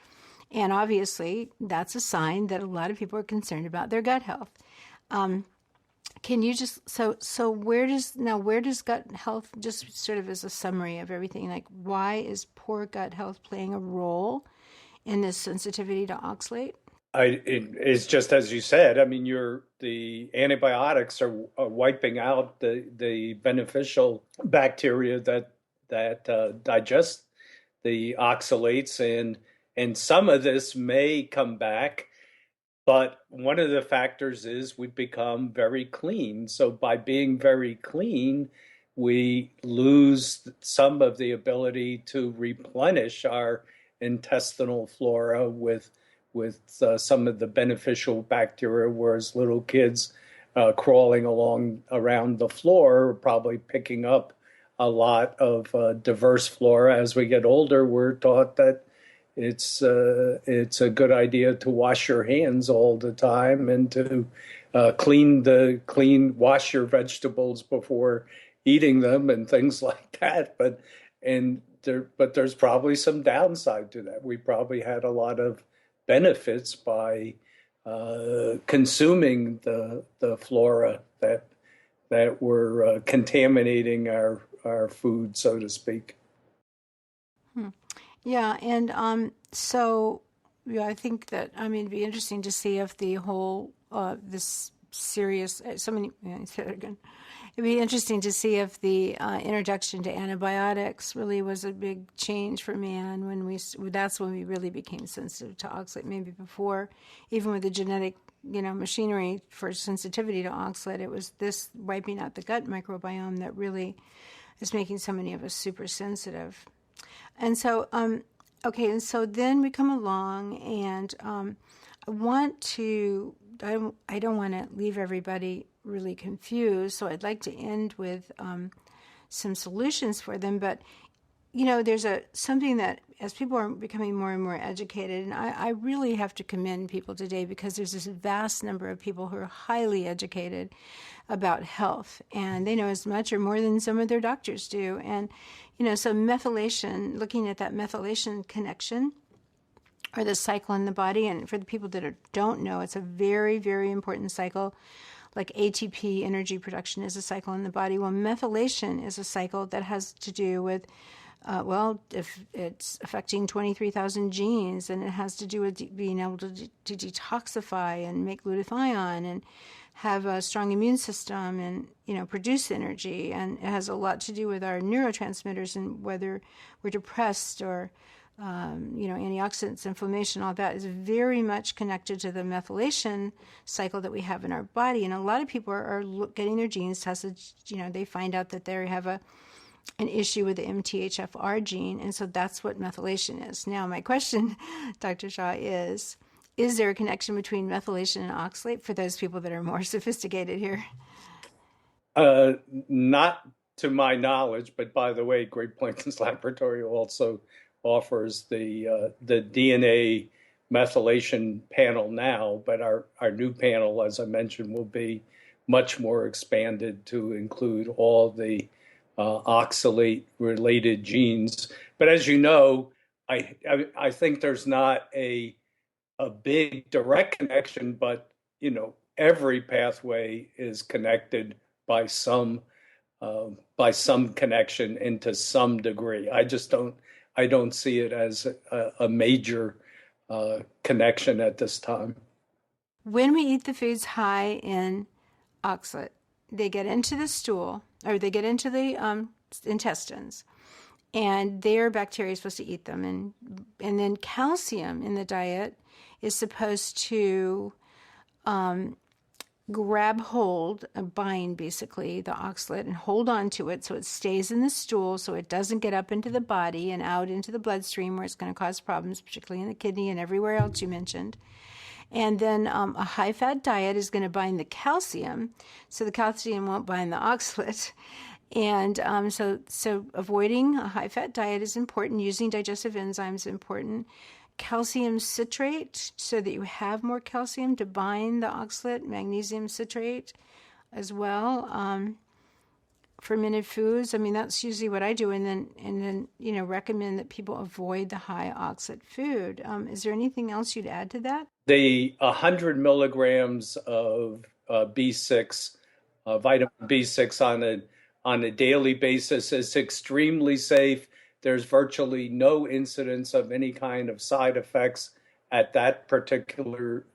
And obviously, that's a sign that a lot of people are concerned about their gut health. Can you just, so where does gut health, just sort of as a summary of everything, like why is poor gut health playing a role in this sensitivity to oxalate? It's just as you said. I mean, the antibiotics are wiping out the beneficial bacteria that digest the oxalates, and some of this may come back. But one of the factors is we've become very clean. So by being very clean, we lose some of the ability to replenish our intestinal flora with some of the beneficial bacteria, whereas little kids crawling along around the floor, probably picking up a lot of diverse flora. As we get older, we're taught that it's a good idea to wash your hands all the time and to wash your vegetables before eating them and things like that. But there's probably some downside to that. We probably had a lot of benefits by consuming the flora that were contaminating our food, so to speak. Yeah, and so yeah, I think that it'd be interesting to see if the whole this serious so many. Yeah, I said it again. It'd be interesting to see if the introduction to antibiotics really was a big change for man that's when we really became sensitive to oxalate. Maybe before, even with the genetic machinery for sensitivity to oxalate, it was this wiping out the gut microbiome that really is making so many of us super sensitive. And so, okay, and so then we come along, and I don't want to leave everybody really confused, so I'd like to end with some solutions for them. But there's something that as people are becoming more and more educated, and I really have to commend people today because there's this vast number of people who are highly educated about health, and they know as much or more than some of their doctors do. And so methylation, looking at that methylation connection or the cycle in the body, and for the people that don't know, it's a very, very important cycle. Like ATP, energy production, is a cycle in the body. Well, methylation is a cycle that has to do with if it's affecting 23,000 genes, and it has to do with being able to detoxify and make glutathione and have a strong immune system and, produce energy. And it has a lot to do with our neurotransmitters and whether we're depressed or, antioxidants, inflammation, all that is very much connected to the methylation cycle that we have in our body. And a lot of people are getting their genes tested. They find out that they have an issue with the MTHFR gene, and so that's what methylation is. Now, my question, Dr. Shaw, is there a connection between methylation and oxalate for those people that are more sophisticated here? Not to my knowledge, but by the way, Great Plains Laboratory also offers the DNA methylation panel now, but our new panel, as I mentioned, will be much more expanded to include all the oxalate-related genes. But as you know, I think there's not a big direct connection, but every pathway is connected by some connection and to some degree. I don't see it as a major connection at this time. When we eat the foods high in oxalate, they get into the stool, or they get into the intestines, and their bacteria is supposed to eat them. And then calcium in the diet is supposed to grab hold, bind basically the oxalate and hold on to it so it stays in the stool, so it doesn't get up into the body and out into the bloodstream where it's going to cause problems, particularly in the kidney and everywhere else you mentioned. And then a high-fat diet is going to bind the calcium, so the calcium won't bind the oxalate. And so avoiding a high-fat diet is important. Using digestive enzymes is important. Calcium citrate, so that you have more calcium to bind the oxalate. Magnesium citrate as well. Fermented foods. That's usually what I do, and then recommend that people avoid the high oxalate food. Is there anything else you'd add to that? The 100 milligrams of B6, vitamin B6 on a daily basis is extremely safe. There's virtually no incidence of any kind of side effects at that particular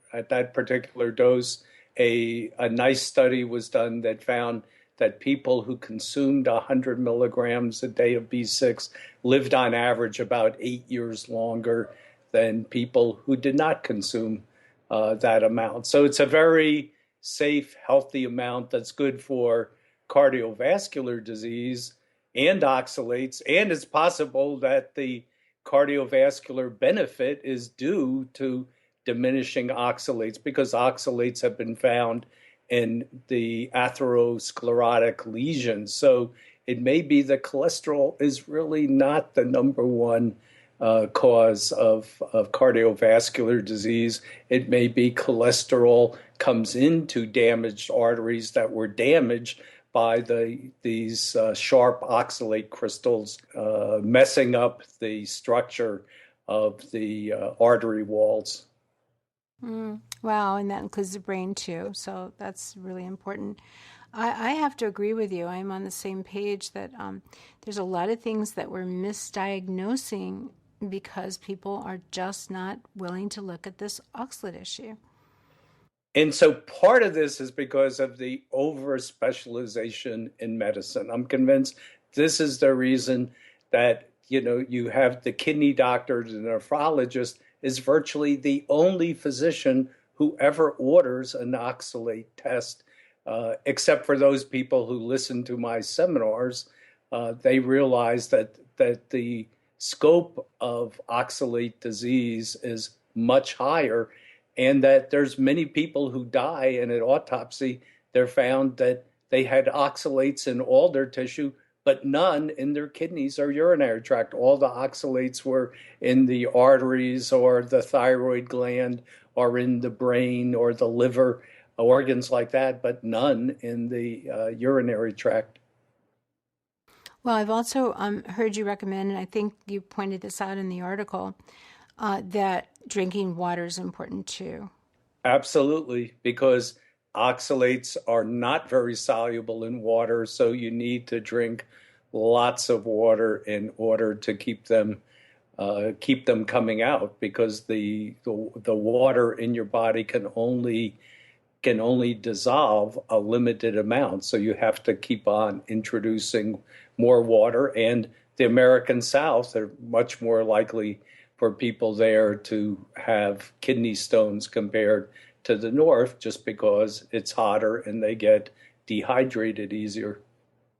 dose. A nice study was done that found that people who consumed 100 milligrams a day of B6 lived on average about 8 years longer than people who did not consume that amount. So it's a very safe, healthy amount that's good for cardiovascular disease and oxalates. And it's possible that the cardiovascular benefit is due to diminishing oxalates, because oxalates have been found in the atherosclerotic lesions. So it may be that cholesterol is really not the number one cause of cardiovascular disease. It may be cholesterol comes into damaged arteries that were damaged by these sharp oxalate crystals messing up the structure of the artery walls. Wow, and that includes the brain too. So that's really important. I have to agree with you. I'm on the same page that there's a lot of things that we're misdiagnosing because people are just not willing to look at this oxalate issue. And so part of this is because of the over specialization in medicine. I'm convinced this is the reason that, you have the kidney doctor, the nephrologist is virtually the only physician who ever orders an oxalate test, except for those people who listen to my seminars. They realize that the scope of oxalate disease is much higher, and that there's many people who die, and at autopsy they're found that they had oxalates in all their tissue, but none in their kidneys or urinary tract. All the oxalates were in the arteries or the thyroid gland or in the brain or the liver, organs like that, but none in the urinary tract. Well, I've also heard you recommend, and I think you pointed this out in the article, that drinking water is important too. Absolutely, because oxalates are not very soluble in water, so you need to drink lots of water in order to keep them coming out, because the water in your body can only dissolve a limited amount. So you have to keep on introducing more water. And the American South are much more likely for people there to have kidney stones compared to the North, just because it's hotter and they get dehydrated easier.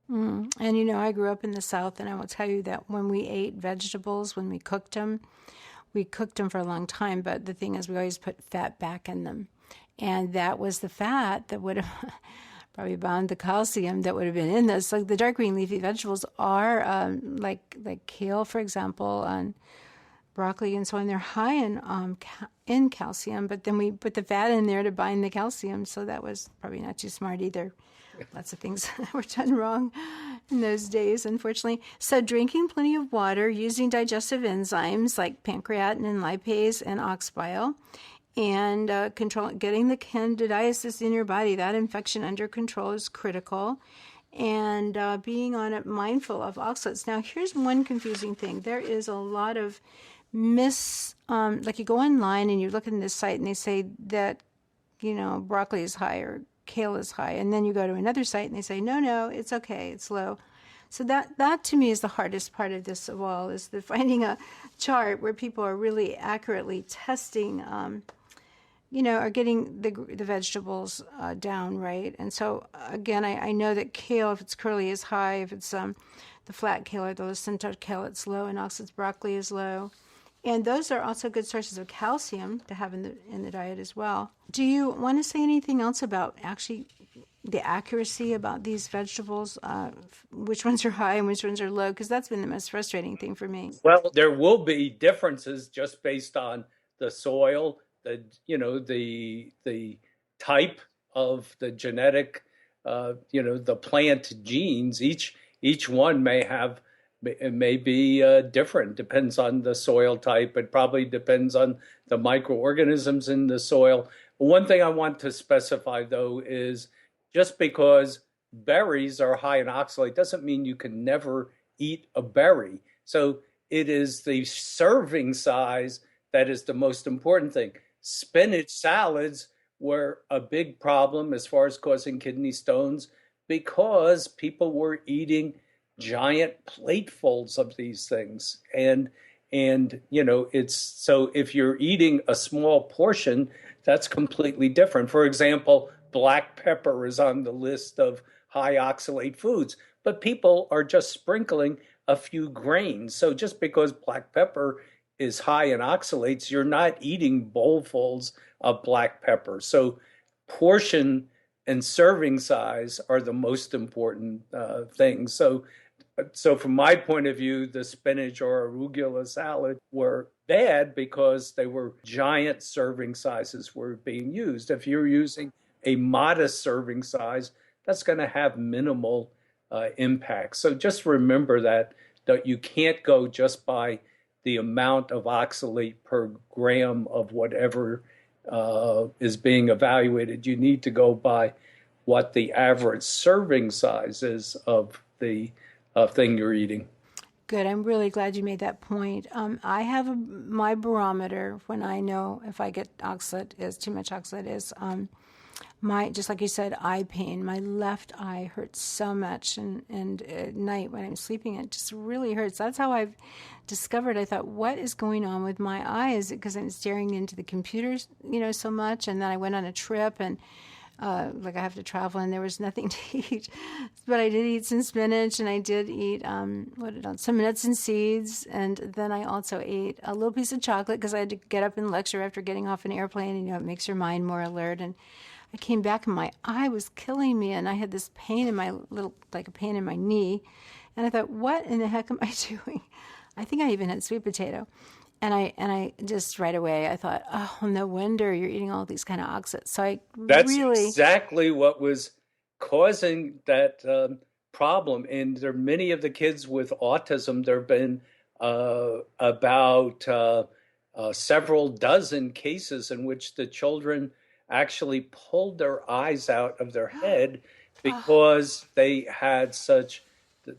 And I grew up in the South, and I will tell you that when we ate vegetables, when we cooked them for a long time, but the thing is we always put fat back in them. And that was the fat that would have probably bound the calcium that would have been in this. Like the dark green leafy vegetables are like kale, for example, and broccoli and so on. They're high in calcium, but then we put the fat in there to bind the calcium. So that was probably not too smart either. Lots of things were done wrong in those days, unfortunately. So drinking plenty of water, using digestive enzymes like pancreatin and lipase and ox bile, and getting the candidiasis in your body, that infection under control, is critical. And being on it, mindful of oxalates. Now, here's one confusing thing. There is a lot of like you go online and you look at this site and they say that, broccoli is high or kale is high. And then you go to another site and they say, no, it's okay, it's low. So that to me is the hardest part of this of all, is finding a chart where people are really accurately testing, are getting the vegetables down right. And so again, I know that kale, if it's curly, is high. If it's the flat kale or the Lucinta kale, it's low, and oxalates broccoli is low. And those are also good sources of calcium to have in the diet as well. Do you want to say anything else about actually the accuracy about these vegetables, which ones are high and which ones are low? Because that's been the most frustrating thing for me. Well, there will be differences just based on the soil, the type of the genetic, the plant genes. Each one may be different. Depends on the soil type. It probably depends on the microorganisms in the soil. One thing I want to specify, though, is just because berries are high in oxalate doesn't mean you can never eat a berry. So it is the serving size that is the most important thing. Spinach salads were a big problem as far as causing kidney stones because people were eating giant platefuls of these things. And it's so if you're eating a small portion, that's completely different. For example, black pepper is on the list of high oxalate foods, but people are just sprinkling a few grains. So just because black pepper is high in oxalates, you're not eating bowlfuls of black pepper. So portion and serving size are the most important things. So from my point of view, the spinach or arugula salad were bad because they were giant serving sizes were being used. If you're using a modest serving size, that's going to have minimal impact. So just remember that you can't go just by the amount of oxalate per gram of whatever is being evaluated. You need to go by what the average serving size is of the thing you're eating. Good. I'm really glad you made that point. I have my barometer when I know if I get oxalate is too much oxalate is my, just like you said, eye pain. My left eye hurts so much, and at night when I'm sleeping, it just really hurts. That's how I've discovered. I thought, what is going on with my eye? Is it because I'm staring into the computers, so much? And then I went on a trip and like I have to travel, and there was nothing to eat, but I did eat some spinach, and I did eat some nuts and seeds, and then I also ate a little piece of chocolate because I had to get up and lecture after getting off an airplane, and it makes your mind more alert. And I came back, and my eye was killing me, and I had this pain in my like a pain in my knee, and I thought, what in the heck am I doing? I think I even had sweet potato. And I just right away, I thought, oh, no wonder you're eating all these kind of oxalates. So That's exactly what was causing that problem. And there are many of the kids with autism. There have been about several dozen cases in which the children actually pulled their eyes out of their head because they had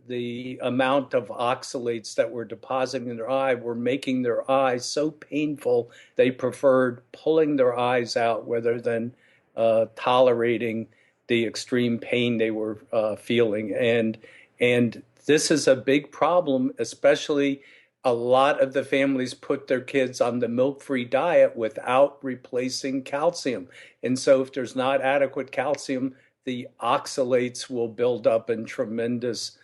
the amount of oxalates that were depositing in their eye were making their eyes so painful they preferred pulling their eyes out rather than tolerating the extreme pain they were feeling. And this is a big problem, especially a lot of the families put their kids on the milk-free diet without replacing calcium. And so if there's not adequate calcium, the oxalates will build up in tremendous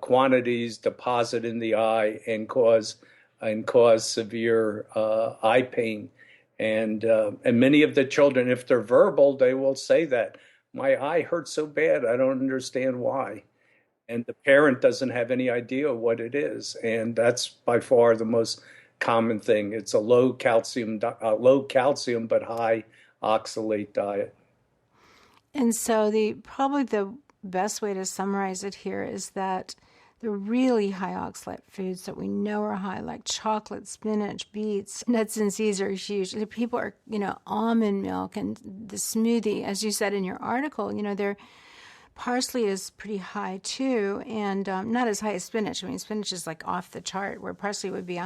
quantities, deposit in the eye, and cause severe eye pain. And many of the children, if they're verbal, they will say that my eye hurts so bad, I don't understand why. And the parent doesn't have any idea what it is, and that's by far the most common thing. It's a low calcium but high oxalate diet. And so probably the best way to summarize it here is that the really high oxalate foods that we know are high, like chocolate, spinach, beets, nuts and seeds, are huge. The people are, almond milk and the smoothie, as you said in your article, parsley is pretty high too, and not as high as spinach. I mean, spinach is like off the chart, where parsley would be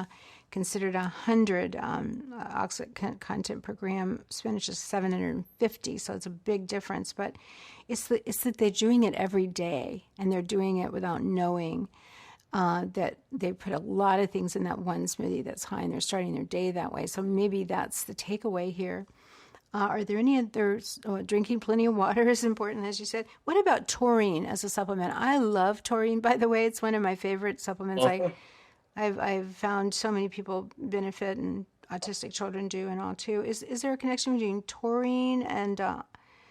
considered 100 oxalate content per gram. Spinach is 750, so it's a big difference. But it's that they're doing it every day, and they're doing it without knowing that they put a lot of things in that one smoothie that's high, and they're starting their day that way. So maybe that's the takeaway here. Are there any others? Drinking plenty of water is important, as you said. What about taurine as a supplement? I love taurine, by the way. It's one of my favorite supplements. I've found so many people benefit, and autistic children do, and all too. Is there a connection between taurine and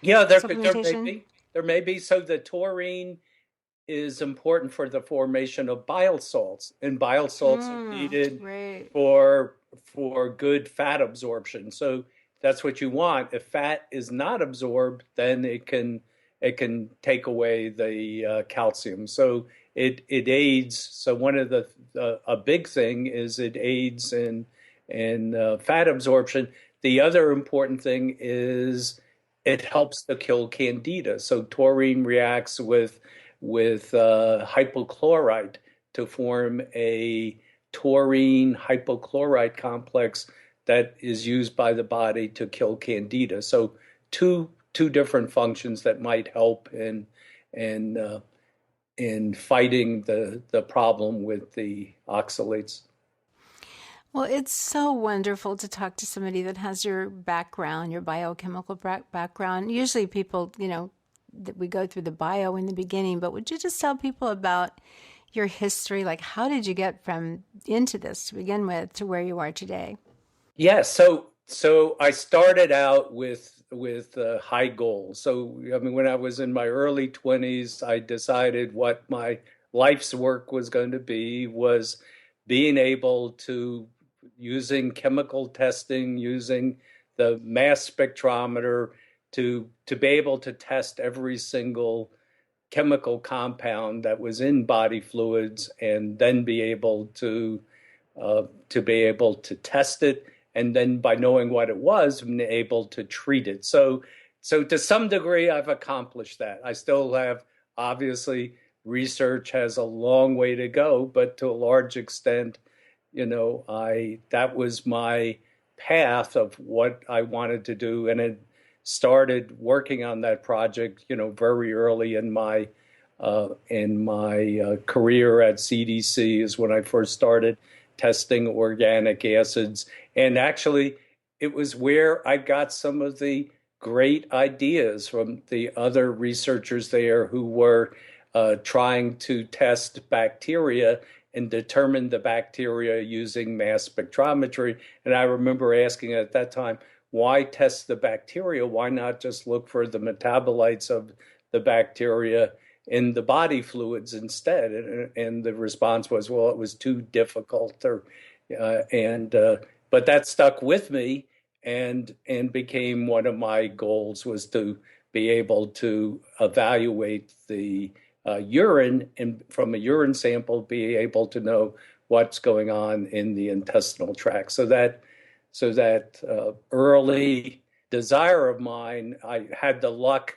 supplementation? There may be. So the taurine is important for the formation of bile salts, and bile salts are needed for good fat absorption. So that's what you want. If fat is not absorbed, then it can take away the calcium. So it aids. So one of a big thing is it aids in fat absorption. The other important thing is it helps to kill candida. So taurine reacts with hypochlorite to form a taurine hypochlorite complex that is used by the body to kill candida. So two different functions that might help in fighting the problem with the oxalates. Well, it's so wonderful to talk to somebody that has your background, your biochemical background. Usually people, that we go through the bio in the beginning, but would you just tell people about your history? Like, how did you get into this to begin with to where you are today? Yeah, so I started out with high goals. So, I mean, when I was in my early 20s, I decided what my life's work was going to be was being able to, using chemical testing, using the mass spectrometer, to be able to test every single chemical compound that was in body fluids, and then to be able to test it, and then by knowing what it was, I'm able to treat it. So to some degree, I've accomplished that. I still have, obviously, research has a long way to go, but to a large extent, that was my path of what I wanted to do, and it started working on that project, very early in my career at CDC is when I first started testing organic acids. And actually, it was where I got some of the great ideas from the other researchers there who were trying to test bacteria and determine the bacteria using mass spectrometry. And I remember asking at that time, why test the bacteria? Why not just look for the metabolites of the bacteria in the body fluids instead? And the response was, well, it was too difficult. But that stuck with me and became one of my goals, was to be able to evaluate the urine, and from a urine sample, be able to know what's going on in the intestinal tract. So that early desire of mine, I had the luck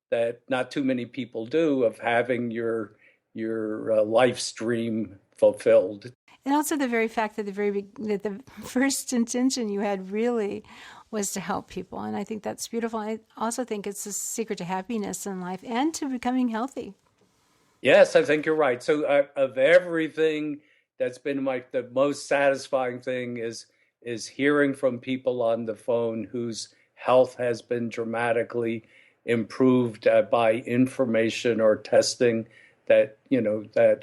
that not too many people do, of having your life stream fulfilled. And also the very fact that that the first intention you had really was to help people. And I think that's beautiful. I also think it's a secret to happiness in life and to becoming healthy. Yes, I think you're right. So of everything, that's been the most satisfying thing is hearing from people on the phone whose health has been dramatically improved by information or testing that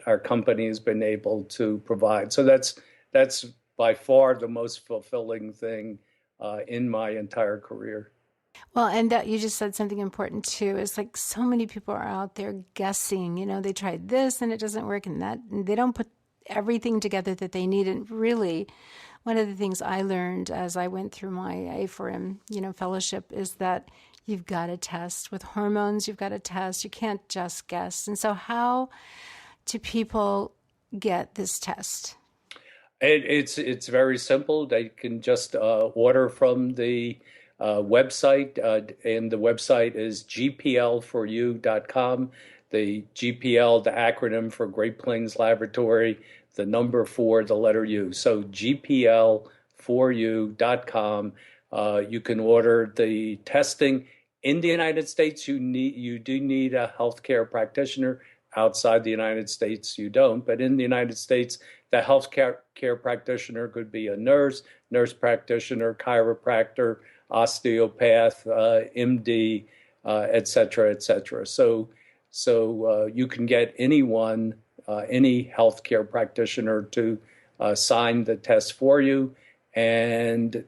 our company has been able to provide. So that's by far the most fulfilling thing in my entire career. Well, and that you just said something important too. It's like so many people are out there guessing, they tried this and it doesn't work, and they don't put everything together that they need. And really, one of the things I learned as I went through my A4M, fellowship, is that you've got to test with hormones. You've got to test. You can't just guess. And so how do people get this test? It's very simple. They can just order from the website, and the website is gpl4u.com. The GPL, the acronym for Great Plains Laboratory, the number 4, the letter U. So gpl4u.com. You can order the testing. In the United States, you do need a healthcare practitioner. Outside the United States, you don't. But in the United States, the healthcare practitioner could be a nurse practitioner, chiropractor, osteopath, MD, et cetera, et cetera. So you can get anyone, any healthcare practitioner to sign the test for you, and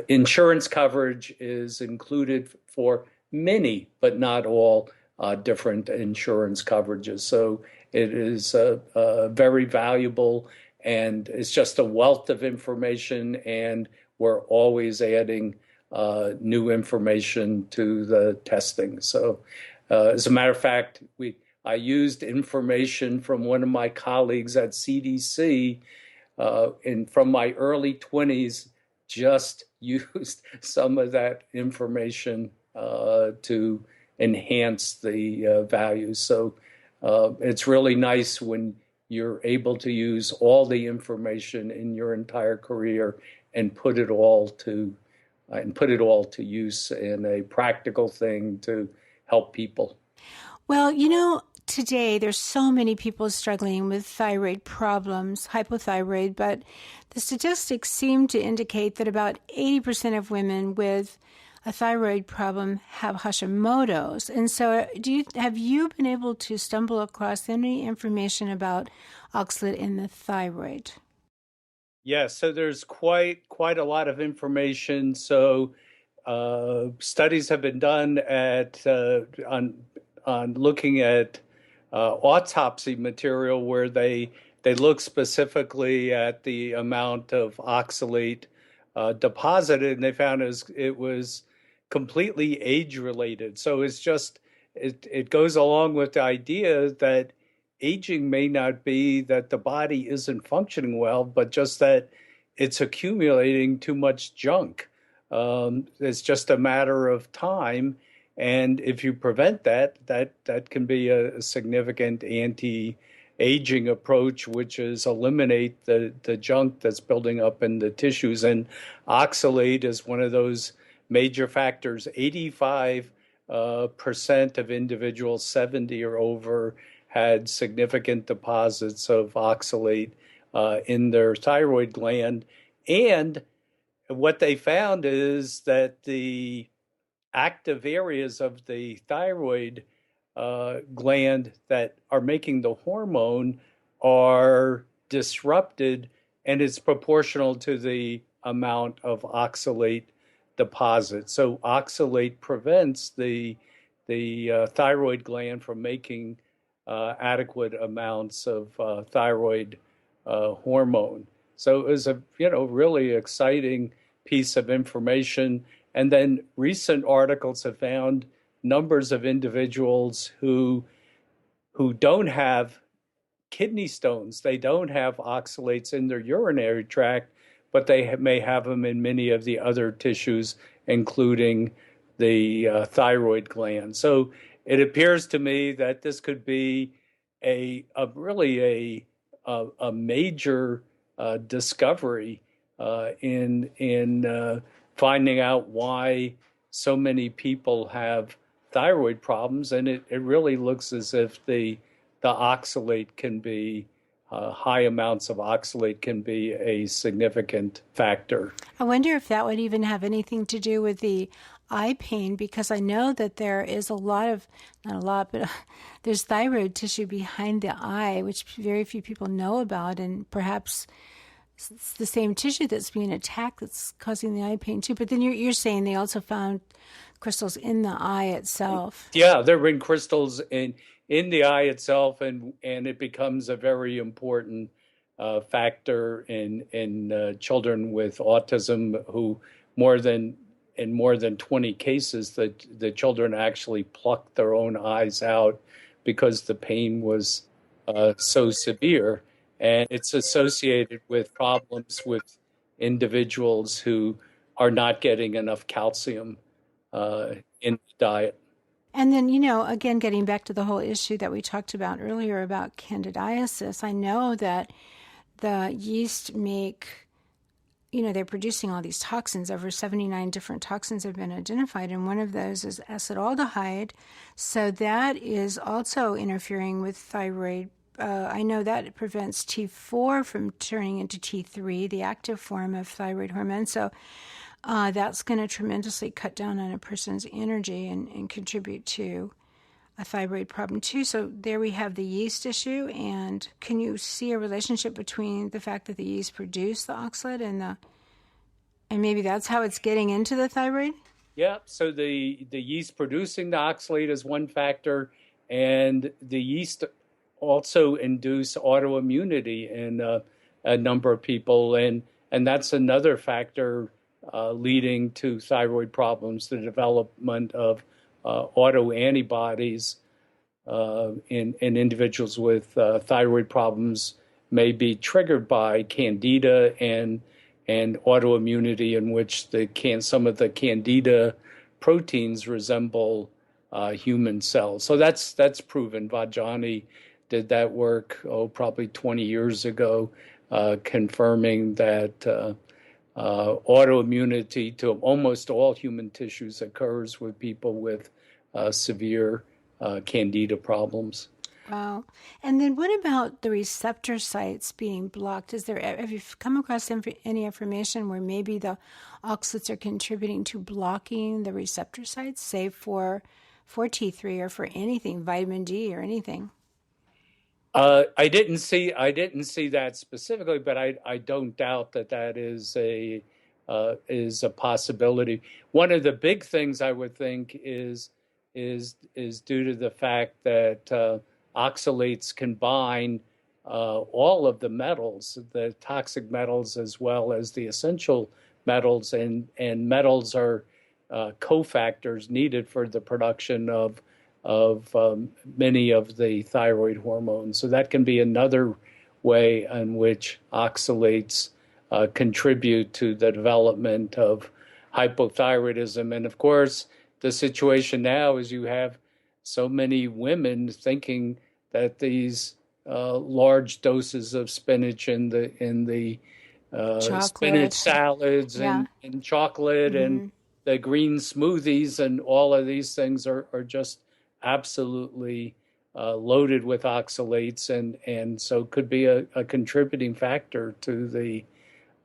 insurance coverage is included for many, but not all, different insurance coverages. So it is very valuable, and it's just a wealth of information, and we're always adding new information to the testing. So as a matter of fact, I used information from one of my colleagues at CDC, and from my early 20s, just used some of that information to enhance the values. So it's really nice when you're able to use all the information in your entire career and put it all to use in a practical thing to help people. Well, today there's so many people struggling with thyroid problems, hypothyroid, but the statistics seem to indicate that about 80% of women with a thyroid problem have Hashimoto's. And so have you been able to stumble across any information about oxalate in the thyroid? Yeah, so there's quite a lot of information. So studies have been done at on looking at autopsy material where they look specifically at the amount of oxalate deposited, and they found it was completely age related. So it's just it goes along with the idea that aging may not be that the body isn't functioning well, but just that it's accumulating too much junk. It's just a matter of time. And if you prevent that, that can be a significant anti-aging approach, which is eliminate the junk that's building up in the tissues. And oxalate is one of those major factors. 85% of individuals 70 or over had significant deposits of oxalate in their thyroid gland. And what they found is that the active areas of the thyroid gland that are making the hormone are disrupted, and it's proportional to the amount of oxalate deposit. So oxalate prevents the thyroid gland from making adequate amounts of thyroid hormone. So it was a really exciting piece of information. And then recent articles have found numbers of individuals who don't have kidney stones. They don't have oxalates in their urinary tract, but they may have them in many of the other tissues, including the thyroid gland. So it appears to me that this could be really a major discovery in finding out why so many people have thyroid problems, and it really looks as if the oxalate can be high amounts of oxalate can be a significant factor. I wonder if that would even have anything to do with the eye pain, because I know that there is a lot of, not a lot, but there's thyroid tissue behind the eye, which very few people know about, and perhaps it's the same tissue that's being attacked that's causing the eye pain too. But then you're saying they also found crystals in the eye itself. Yeah, there have been crystals in the eye itself, and it becomes a very important factor in children with autism who in more than 20 cases the children actually plucked their own eyes out because the pain was so severe. And it's associated with problems with individuals who are not getting enough calcium in the diet. And then, again, getting back to the whole issue that we talked about earlier about candidiasis, I know that the yeast they're producing all these toxins. Over 79 different toxins have been identified, and one of those is acetaldehyde. So that is also interfering with thyroid. I know that it prevents T4 from turning into T3, the active form of thyroid hormone. So that's going to tremendously cut down on a person's energy and contribute to a thyroid problem too. So there we have the yeast issue. And can you see a relationship between the fact that the yeast produce the oxalate and maybe that's how it's getting into the thyroid? Yeah. So the yeast producing the oxalate is one factor, and the yeast also induce autoimmunity in a number of people, and that's another factor leading to thyroid problems, the development of autoantibodies in individuals with thyroid problems may be triggered by candida and autoimmunity, in which some of the candida proteins resemble human cells. So that's proven. Vajani did that work, probably 20 years ago, confirming that autoimmunity to almost all human tissues occurs with people with severe candida problems. Wow. And then what about the receptor sites being blocked? Have you come across any information where maybe the oxalates are contributing to blocking the receptor sites, say for T3 or for anything, vitamin D or anything? I didn't see that specifically, but I don't doubt that that is a possibility. One of the big things I would think is due to the fact that oxalates combine all of the metals, the toxic metals as well as the essential metals, and metals are cofactors needed for the production of many of the thyroid hormones. So that can be another way in which oxalates contribute to the development of hypothyroidism. And of course, the situation now is you have so many women thinking that these large doses of spinach in the spinach Chocolate. salads Yeah. and chocolate and the green smoothies and all of these things are just absolutely loaded with oxalates, and so could be a contributing factor to the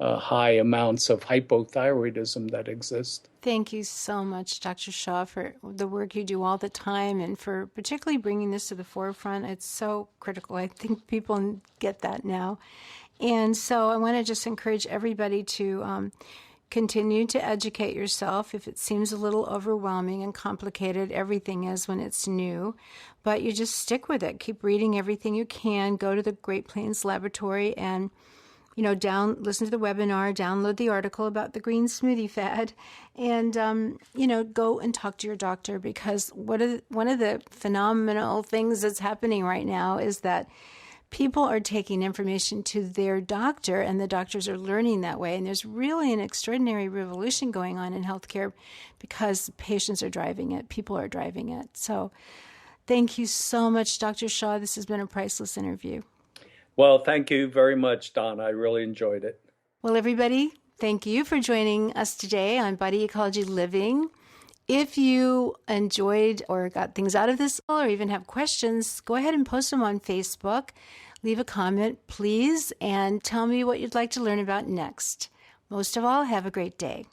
high amounts of hypothyroidism that exist. Thank you so much, Dr. Shaw, for the work you do all the time and for particularly bringing this to the forefront. It's so critical. I think people get that now. And so I want to just encourage everybody to continue to educate yourself. If it seems a little overwhelming and complicated, everything is when it's new, but you just stick with it. Keep reading everything you can. Go to the Great Plains Laboratory and listen to the webinar, download the article about the green smoothie fad, and, go and talk to your doctor, because one of the phenomenal things that's happening right now is that people are taking information to their doctor, and the doctors are learning that way. And there's really an extraordinary revolution going on in healthcare because patients are driving it, people are driving it. So thank you so much, Dr. Shaw. This has been a priceless interview. Well, thank you very much, Don. I really enjoyed it. Well, everybody, thank you for joining us today on Body Ecology Living. If you enjoyed or got things out of this, or even have questions, go ahead and post them on Facebook. Leave a comment, please, and tell me what you'd like to learn about next. Most of all, have a great day.